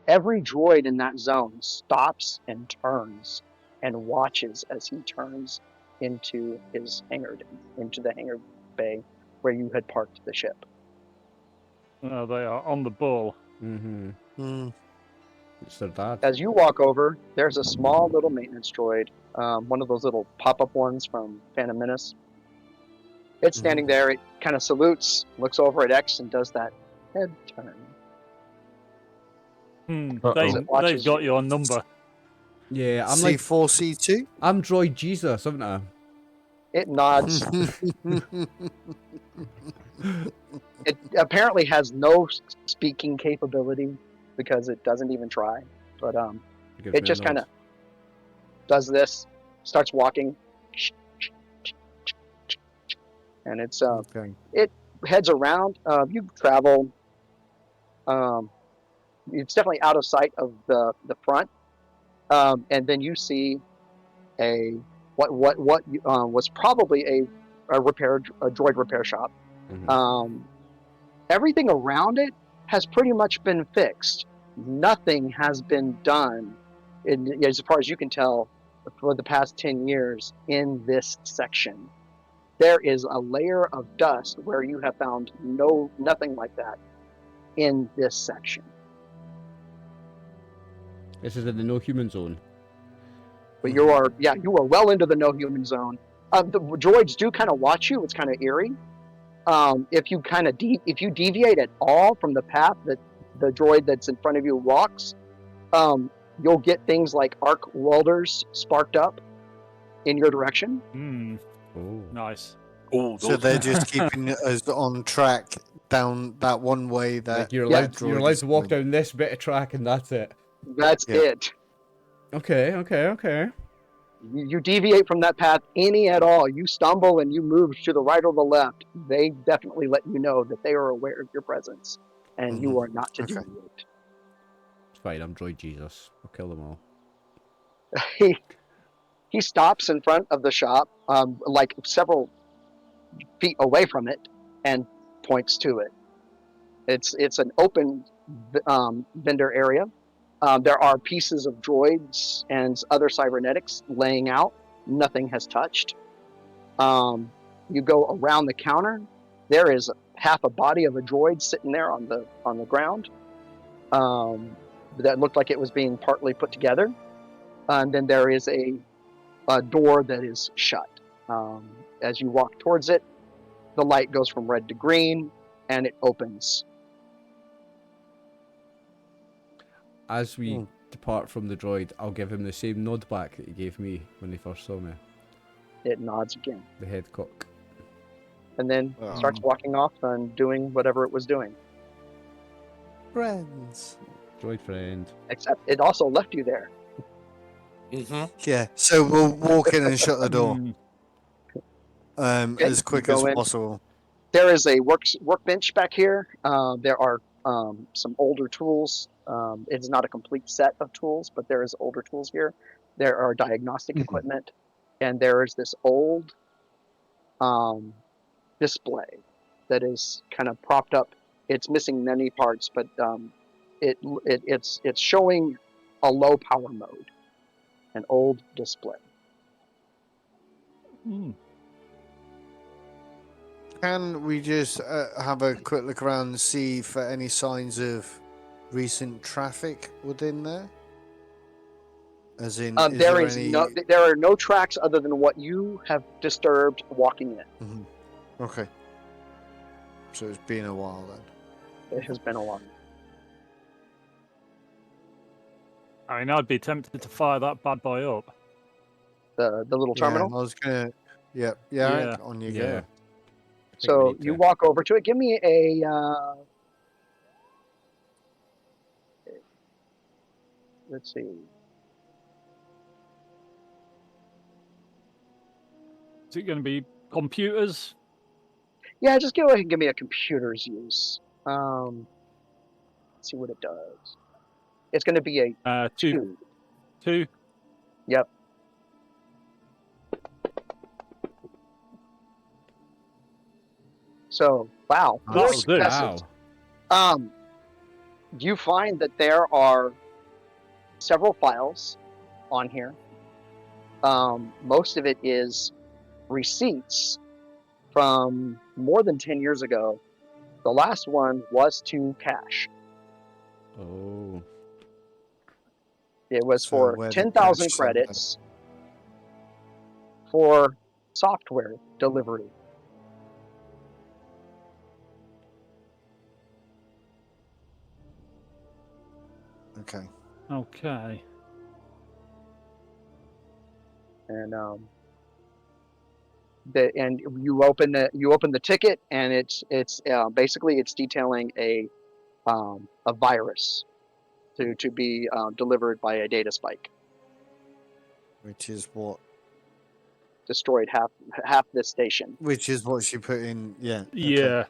every droid in that zone stops and turns and watches as he turns into his into the hangar bay where you had parked the ship. Oh, they are on the ball. Mm-hmm. Mm. It's their dad. As you walk over, there's a small little maintenance droid, one of those little pop-up ones from Phantom Menace. It's standing there. It kind of salutes, looks over at X, and does that head turn. Uh-oh. They've Watches got you. your number. Yeah, I'm like C4, C2? I'm Droid Jesus, haven't I? It nods. It apparently has no speaking capability because it doesn't even try. But Gives me it a just nod. kind of does this, starts walking, and it's Okay. it heads around. You travel. It's definitely out of sight of the front, and then you see what was probably a droid repair shop. Mhm. Everything around it has pretty much been fixed. Nothing has been done, as far as you can tell, for the past 10 years in this section. There is a layer of dust where you have found nothing like that in this section. This is in the no human zone. But you are well into the no human zone. The droids do kind of watch you. It's kind of eerie. If you if you deviate at all from the path that the droid that's in front of you walks, you'll get things like arc welders sparked up in your direction. Oh. Nice. Oh, So they're just keeping us on track down that one way that Like you're Yeah. allowed, you're droid allowed is to walk going. down this bit of track and that's it. That's Yeah. it. Okay. You deviate from that path any at all. You stumble and you move to the right or the left. They definitely let you know that they are aware of your presence, and you are not to Okay. deviate. It's fine, I'm Droid Jesus. I'll kill them all. He stops in front of the shop, like several feet away from it, and points to it. It's an open vendor area. There are pieces of droids and other cybernetics laying out. Nothing has touched. You go around the counter. There is half a body of a droid sitting there on the ground. That looked like it was being partly put together. And then there is a door that is shut. As you walk towards it, the light goes from red to green, and it opens. As we depart from the droid, I'll give him the same nod back that he gave me when he first saw me. It nods again, The head cock. and then starts walking off and doing whatever it was doing. Friends. Droid friend. Except it also left you there. Yeah. So we'll walk in and shut the door Okay, as you quick go as in. possible. There is a workbench back here. There are some older tools. It's not a complete set of tools, but there is older tools here. There are diagnostic equipment, and there is this old display that is kind of propped up. It's missing many parts, but it's showing a low power mode, an old display. Can we just have a quick look around and see for any signs of recent traffic within there? As in, is there there is any... there are no tracks other than what you have disturbed walking in. Okay. So it's been a while then. It has been a while. I mean, I'd be tempted to fire that bad boy up. The little terminal. Yeah, I was gonna... Yeah, Yeah. on you Yeah. go. So you walk over to it. Give me a. Let's see. Is it going to be computers? Yeah, just go ahead and give me a computer's use. Let's see what it does. It's going to be a 2. 2. Yep. So wow, That'll do. successes. You find that there are several files on here. Most of it is receipts from more than 10 years ago. The last one was to cash. Oh. It was So for where the 10,000 cash credits for software delivery. Okay. Okay. And you open the ticket, and it's basically it's detailing a virus to be delivered by a data spike. Which is what destroyed half this station. she put in. Yeah. Okay. Yeah.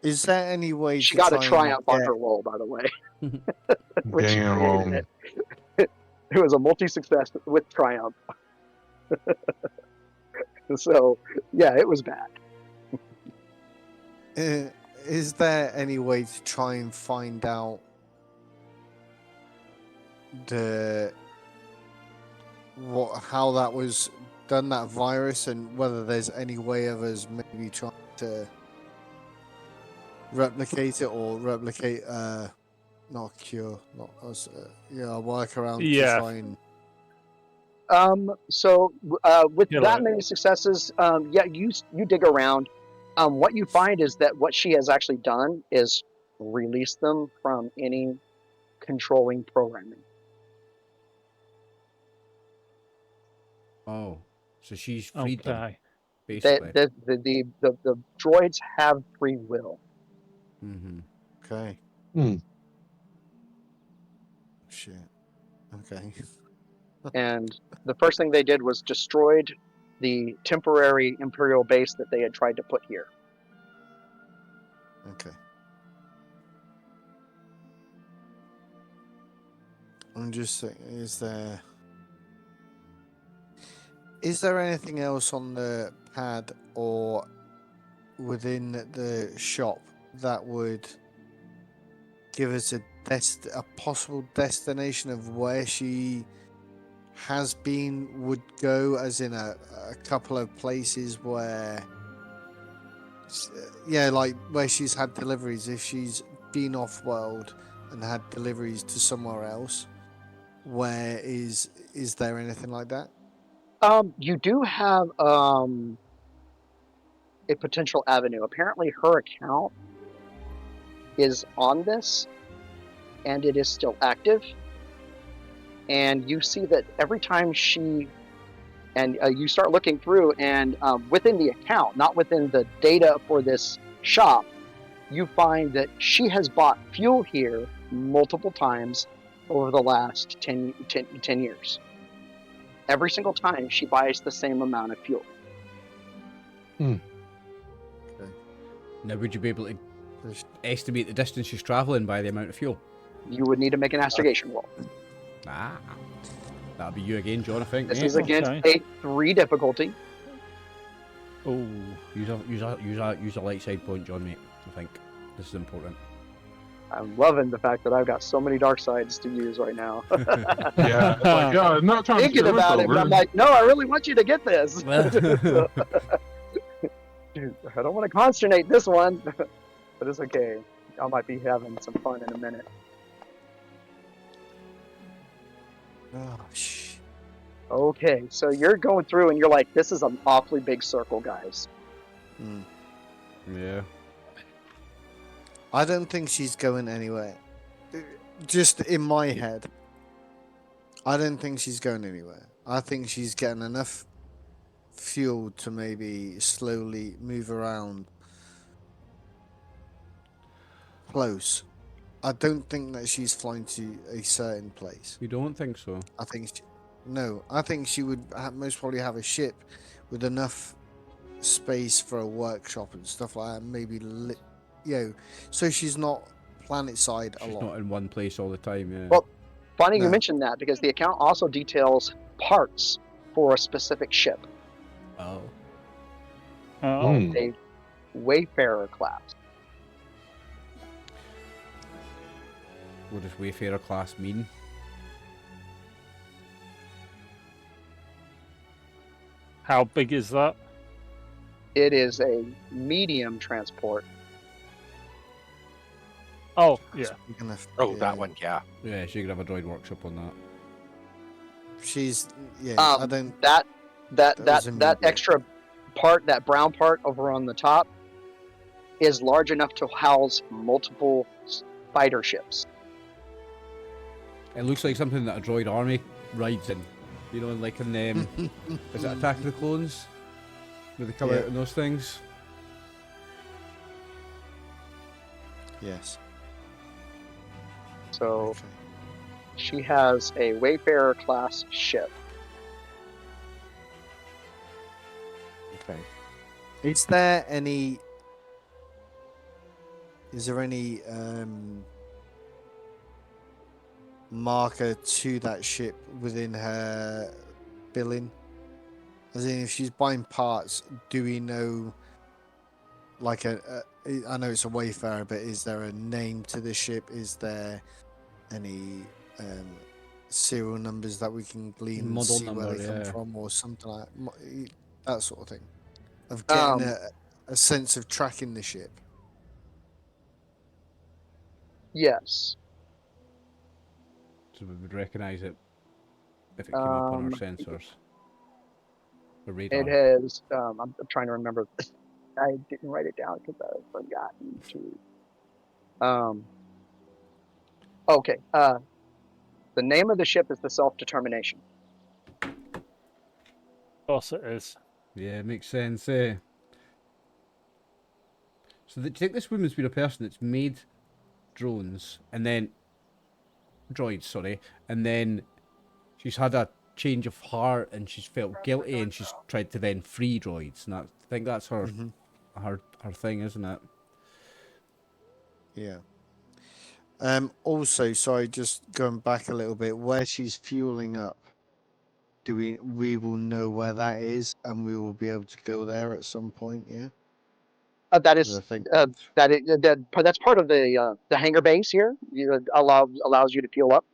Is there any way She to got a try triumph and on get... her roll, by the way, when she created Damn. it. It was a multi-success with triumph. So, yeah, it was bad. Is there any way to try and find out how that was done, that virus, and whether there's any way of us maybe trying to replicate it or replicate not a cure, not us, a workaround to Yeah. try and... So with Yeah, that like- many successes, yeah, you dig around. What you find is that what she has actually done is release them from any controlling programming. Oh, so she's freed them, Okay. basically. The droids have free will. Mm-hmm. Okay. Hmm. Shit. Okay. And the first thing they did was destroyed the temporary Imperial base that they had tried to put here. Okay. I'm just thinking, is there anything else on the pad or within the shop that would give us a possible destination of where she has been, would go, as in a couple of places where, like where she's had deliveries, if she's been off world and had deliveries to somewhere else, where is there anything like that? You do have a potential avenue. Apparently, her account is on this, and it is still active. And you see that every time you start looking through, and within the account, not within the data for this shop, you find that she has bought fuel here multiple times over the last 10 years. Every single time she buys the same amount of fuel. Now, would you be able to estimate the distance she's travelling by the amount of fuel? You would need to make an astigation roll. Ah, that'll be you again, John, I think. This eh? is against Okay. a 3 difficulty. Oh. Use a light side point, John, mate. I think this is important. I'm loving the fact that I've got so many dark sides to use right now. Yeah, it's like, yeah, I'm not trying to Thinking screw us about it, but over. I'm like, no, I really want you to get this. Well, Dude, I don't want to consternate this one, but it's okay. I might be having some fun in a minute. Oh, shh. Okay, so you're going through and you're like, this is an awfully big circle, guys. Hmm. yeah. I don't think she's going anywhere. Just in my head, I don't think she's going anywhere. I think she's getting enough fuel to maybe slowly move around close. I don't think that she's flying to a certain place. You don't think so? I think I think she would most probably have a ship with enough space for a workshop and stuff like that. Maybe so she's not planet side a She's lot. not in one place all the time, yeah. Well, funny you No. mentioned that because the account also details parts for a specific ship, Oh. Oh. Hmm. a Wayfarer class. What does Wayfarer class mean? How big is that? It is a medium transport. Oh, yeah. Big enough, Oh, yeah. that one, yeah. Yeah, she could have a droid workshop on that. She's I don't. That was a medium. extra part, that brown part over on the top, is large enough to house multiple fighter ships. It looks like something that a droid army rides in. You know, like in is it Attack of the Clones? Where they come Yeah. out in those things? Yes. So Okay. She has a Wayfarer class ship. Okay. Is there any marker to that ship within her billing? As in, if she's buying parts, do we know, like I know it's a Wayfarer, but is there a name to the ship? Is there any serial numbers that we can glean and Model see where number, they come yeah. from, or something like that sort of thing? Of getting a sense of tracking the ship. Yes. So we would recognise it if it came up on our sensors. The radar. It has. I'm trying to remember. I didn't write it down because I've forgotten to. Okay. The name of the ship is the Self-Determination. Of course it is. Yeah, makes sense, eh? So do you think this woman's been a person that's made drones and then droids, sorry, and then she's had a change of heart and she's felt guilty and she's tried to then free droids, and I think that's her her thing, isn't it? Yeah. Also, sorry, just going back a little bit, where she's fueling up, we will know where that is, and we will be able to go there at some point. Yeah. That 'Cause is I think that's part of the hangar base here. Allows you to fuel up.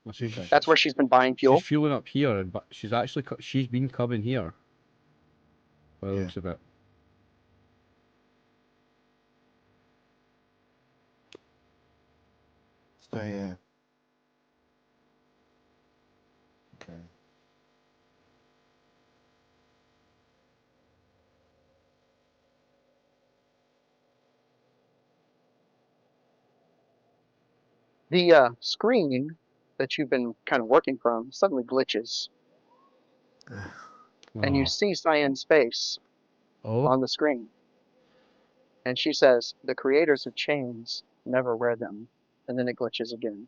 Well, she's, Okay. That's where she's been buying fuel. she's fueling up here, but she's actually she's been coming here. By the Yeah. looks of it. So yeah. Okay. The screen that you've been kind of working from suddenly glitches, and you Oh. see Cyan's face Oh. on the screen. And she says, "The creators of chains never wear them." And then it glitches again.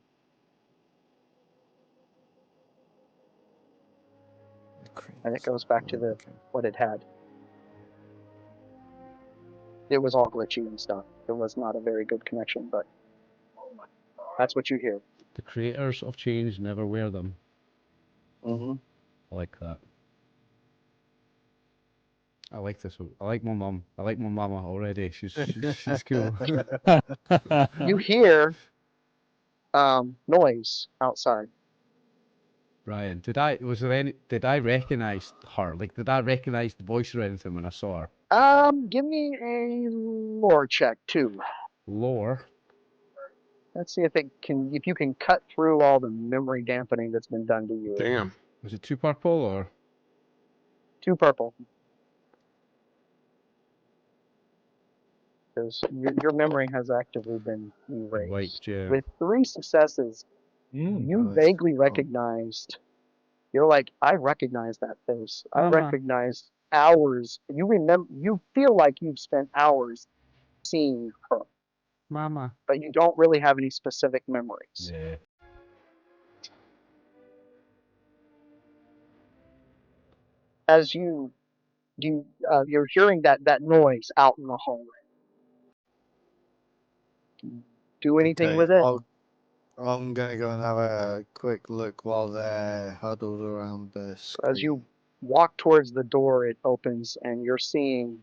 And it goes back to Okay. what it had. It was all glitchy and stuff. It was not a very good connection, but that's what you hear. The creators of change never wear them. Mm-hmm. I like that. I like this one. I like my mum. I like my mama already. She's cool. You hear noise outside. Ryan, did I recognise her? Like, did I recognise the voice or anything when I saw her? Give me a lore check too. Lore. Let's see if you can cut through all the memory dampening that's been done to you. Damn. Was it 2 purple or? 2 purple. Because your memory has actively been erased. Wiped, yeah. With 3 successes, you Nice. vaguely recognized. You're like, I recognize that face. I recognize hours. You feel like you've spent hours seeing her, Mama. but you don't really have any specific memories. Yeah. As you're hearing that noise out in the hallway. Do anything Okay, with it? I'm gonna go and have a quick look while they're huddled around the screen. As you walk towards the door, it opens and you're seeing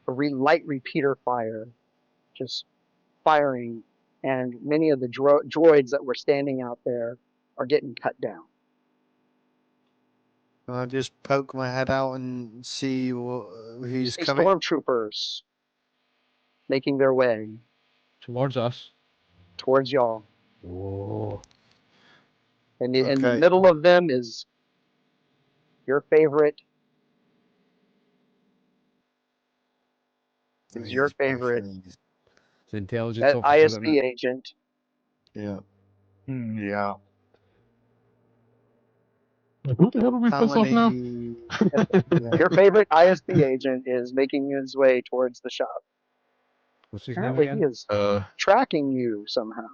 a light repeater fire just firing, and many of the droids that were standing out there are getting cut down. Can I just poke my head out and see who's See coming? stormtroopers making their way Towards us. towards y'all. Whoa. And in the Okay. middle of them is your favorite. Is your favorite Please. It's intelligence that officer, isn't ISB it? agent? Yeah. Yeah. Who the hell are we How pissed off now? many? Your favorite ISB agent is making his way towards the shop. What's his name Apparently, he again? is tracking you somehow.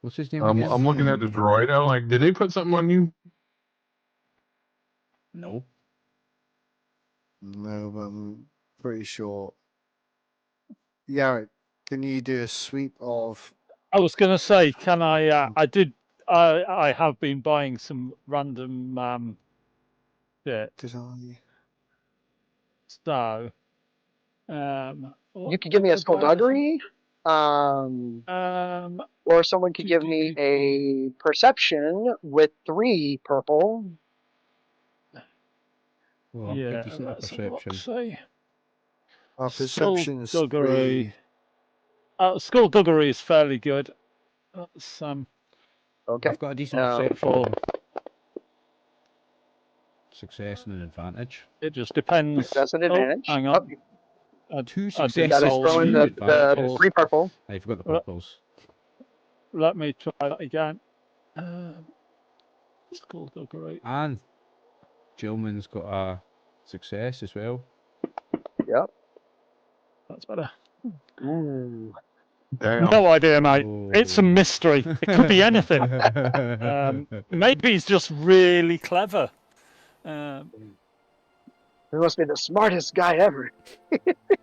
What's his name I'm again? looking at the droid. I'm like, did they put something on you? No. No, but I'm pretty sure. Yarrick, can you do a sweep of? I was going to say, can I? I have been buying some random bit. Did I? So, You could give me a skullduggery, or someone could give me a perception with 3 purple. Well, Yeah, pretty decent at let's have a look, perception. see. Our perception's Skullduggery. 3. Skullduggery is fairly good. That's Okay. I've got a decent Um, perception. Success and an advantage. it just depends. Success and advantage. Oh, hang Oh, on. Two I successes, did gotta roll throw in two the advantages. 3 purple. I forgot the Well, purples. Let me try that again. Skullduggery. And Gilman's got a success as well. Yep. That's better. Ooh. Damn. No idea, mate. Oh. It's a mystery. It could be anything. Maybe he's just really clever. He must be the smartest guy ever.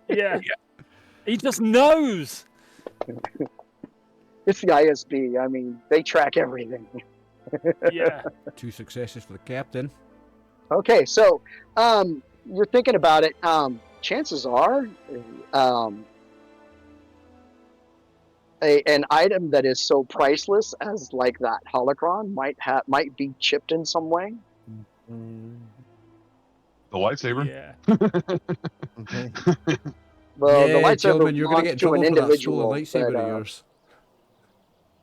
Yeah. He just knows. It's the ISB. I mean, they track everything. Yeah. Two successes for the captain. Okay, so you're thinking about it. Chances are, an item that is so priceless as like that holocron might be chipped in some way. The lightsaber. Yeah. Okay. Well, the Yeah, lightsaber Gilman, you're going to get in belongs to an trouble for that stolen individual lightsaber that of yours.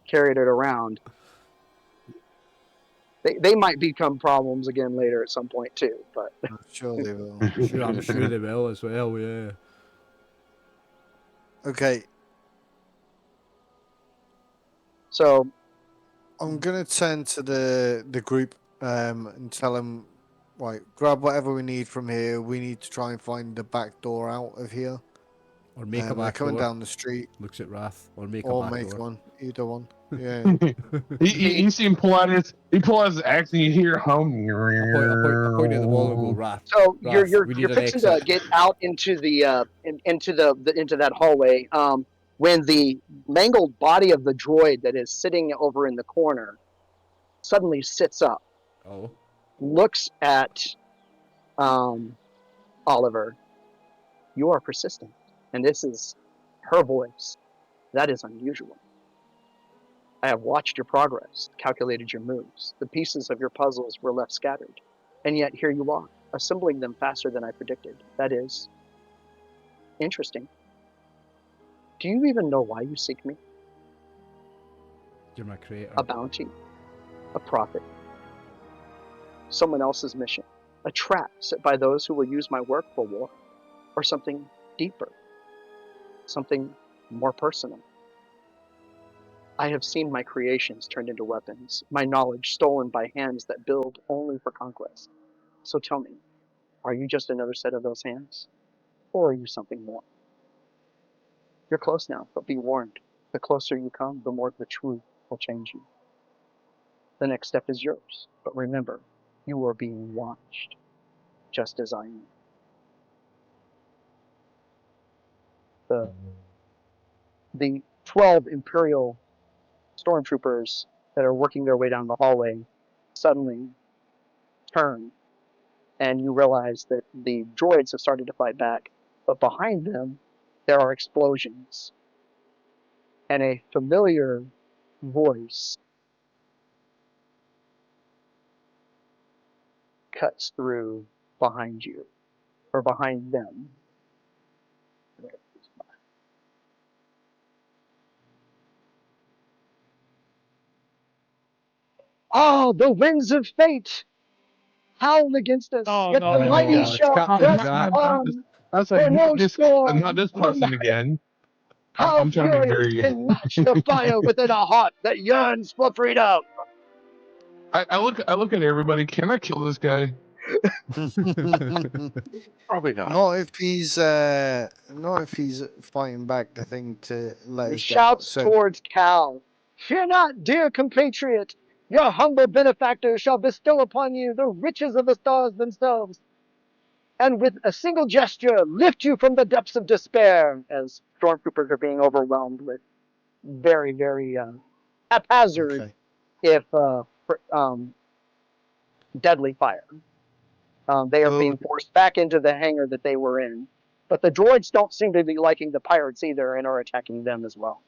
carried it around. They might become problems again later at some point too, but I'm sure they will. I'm sure they will as well, yeah. Okay, so I'm gonna turn to the group and tell them, right, grab whatever we need from here. We need to try and find the back door out of here. Or make a They're back coming door. down the street, Looks at Wrath. Or make or a back make door. one, either one. Yeah. You see him pull out his axe and you hear hum. I point at the wall and go, Wrath. So Wrath, you're we need an fixing to exit. get out into the into that hallway. When the mangled body of the droid that is sitting over in the corner suddenly sits up, Oh. looks at Oliver. You are persistent, and this is her voice. That is unusual. I have watched your progress, calculated your moves. The pieces of your puzzles were left scattered, and yet here you are, assembling them faster than I predicted. That is interesting. Do you even know why you seek me? You're my creator. A bounty, a profit, someone else's mission, a trap set by those who will use my work for war, or something deeper, something more personal. I have seen my creations turned into weapons, my knowledge stolen by hands that build only for conquest. So tell me, are you just another set of those hands? Or are you something more? You're close now, but be warned. The closer you come, the more the truth will change you. The next step is yours, but remember, you are being watched, just as I am. The 12 Imperial stormtroopers that are working their way down the hallway suddenly turn, and you realize that the droids have started to fight back, but behind them there are explosions, and a familiar voice cuts through behind you, or behind them. Oh, the winds of fate howl against us. Oh, Yet no, the no, mighty no. shall Captain press Jack. on. I was For like, no storm, not this person again. how I'm trying to be furious very. can match the fire within a heart that yearns for freedom. I look at everybody. Can I kill this guy? Probably not. not if he's fighting back the thing to let He us get out. shouts So towards Cal. Fear not, dear compatriot. Your humble benefactor shall bestow upon you the riches of the stars themselves, and with a single gesture lift you from the depths of despair, as stormtroopers are being overwhelmed with very, very haphazard, Okay. if deadly fire. They are Oh. being forced back into the hangar that they were in. But the droids don't seem to be liking the pirates either and are attacking them as well.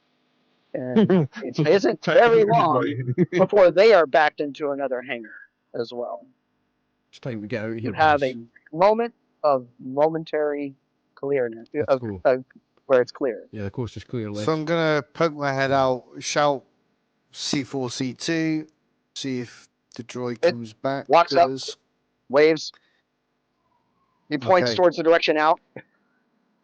And it isn't very long before they are backed into another hangar as well. It's time to get out of here. You have boys. a moment of momentary clearness, Let's go. where it's clear. Yeah, the coast is clear. So I'm gonna poke my head out, shout C4, C2, see if the droid It comes back. walks to up. us. Waves. He points Okay. towards the direction out.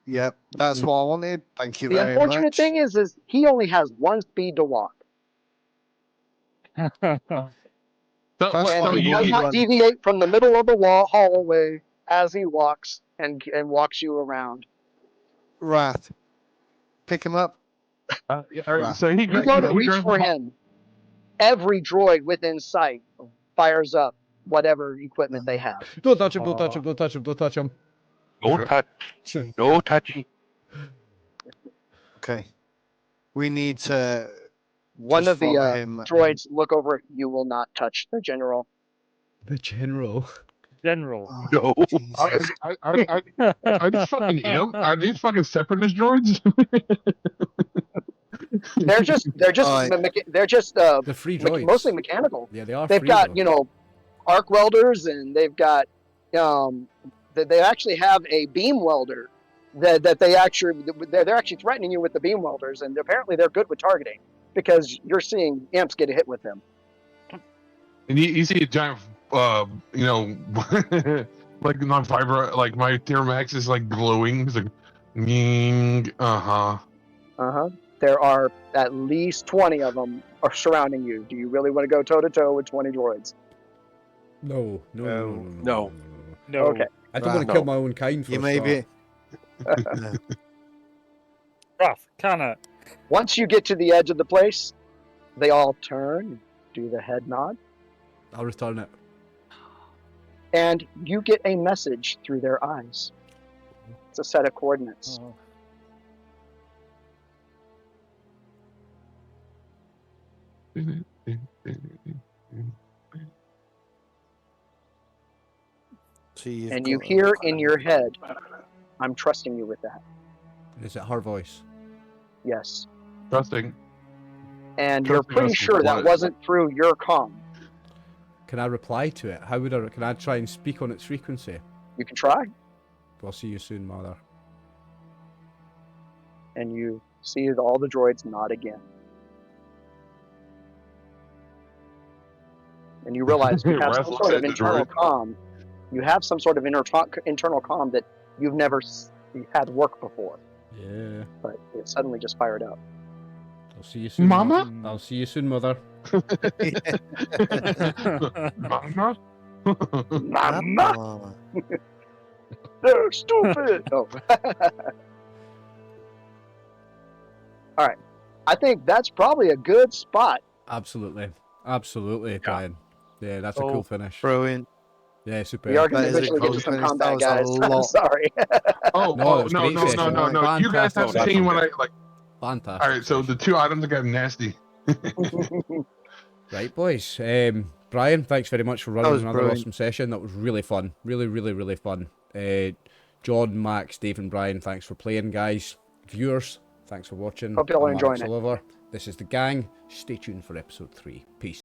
Yep, that's what I wanted. Thank you The very unfortunate much. thing is he only has one speed to walk. That's And fine. he You does not run. deviate from the middle of the hallway as he walks and walks you around. Wrath. Pick him up. All right, Right. so he You go to he reach grabs for the- him. Every droid within sight fires up whatever equipment they have. Don't touch him! Don't touch him! Don't touch him! Don't touch him! No touch. No touchy. Okay. We need to. One just of the follow him. droids look over. You will not touch the general. The general. General. Oh, No. Jesus. Are these fucking imp? Are these fucking separatist droids? They're just Alright. they're just The free droids. mostly mechanical. Yeah, they are. They've free, got though. arc welders, and they've got they actually have a beam welder that they're actually threatening you with the beam welders, and apparently they're good with targeting because you're seeing imps get hit with them. And you see a giant, like my vibra, like my Thermax is like glowing. It's like, There are at least 20 of them are surrounding you. Do you really want to go toe to toe with 20 droids? No. No. No. Okay. I don't want to No. kill my own kind for You a may start. be. Rough, kinda. Once you get to the edge of the place, they all turn, do the head nod, I'll return it. and you get a message through their eyes. It's a set of coordinates. Oh. So you've And you got hear in your head, I'm trusting you with that. Is it her voice? Yes. Trusting. And you're Trust me, pretty that's sure that what- wasn't through your comm. Can I reply to it? How would I? Can I try and speak on its frequency? You can try, I'll see you soon, mother. and you see all the droids nod again. And you realize you have Wrath some looks sort at of the internal droid. comm. You have some sort of internal comm that you've never had work before, Yeah. but it suddenly just fired up. I'll see you soon, Mama? I'll see you soon, mother. Mama? Mama! They're stupid! Oh. Alright. I think that's probably a good spot. Absolutely, Brian. Yeah, that's a Oh. cool finish. Brilliant. Yeah, super. We are going That to is a eventually get cool to some finish. That combat, was a guys. I'm lot. sorry. Oh, No, oh, it was no, great no, session. no, no, no. You guys Fantastic haven't seen session. when I like. Fantastic. All right, so the two items that got nasty. Right, boys. Brian, thanks very much for running was another brilliant. awesome session. That was really fun. Really, really, really fun. John, Max, Dave, and Brian, thanks for playing, guys. Viewers, thanks for watching. Hope y'all are I'm enjoying it. RxOliver. This is the gang. Stay tuned for episode 3. Peace.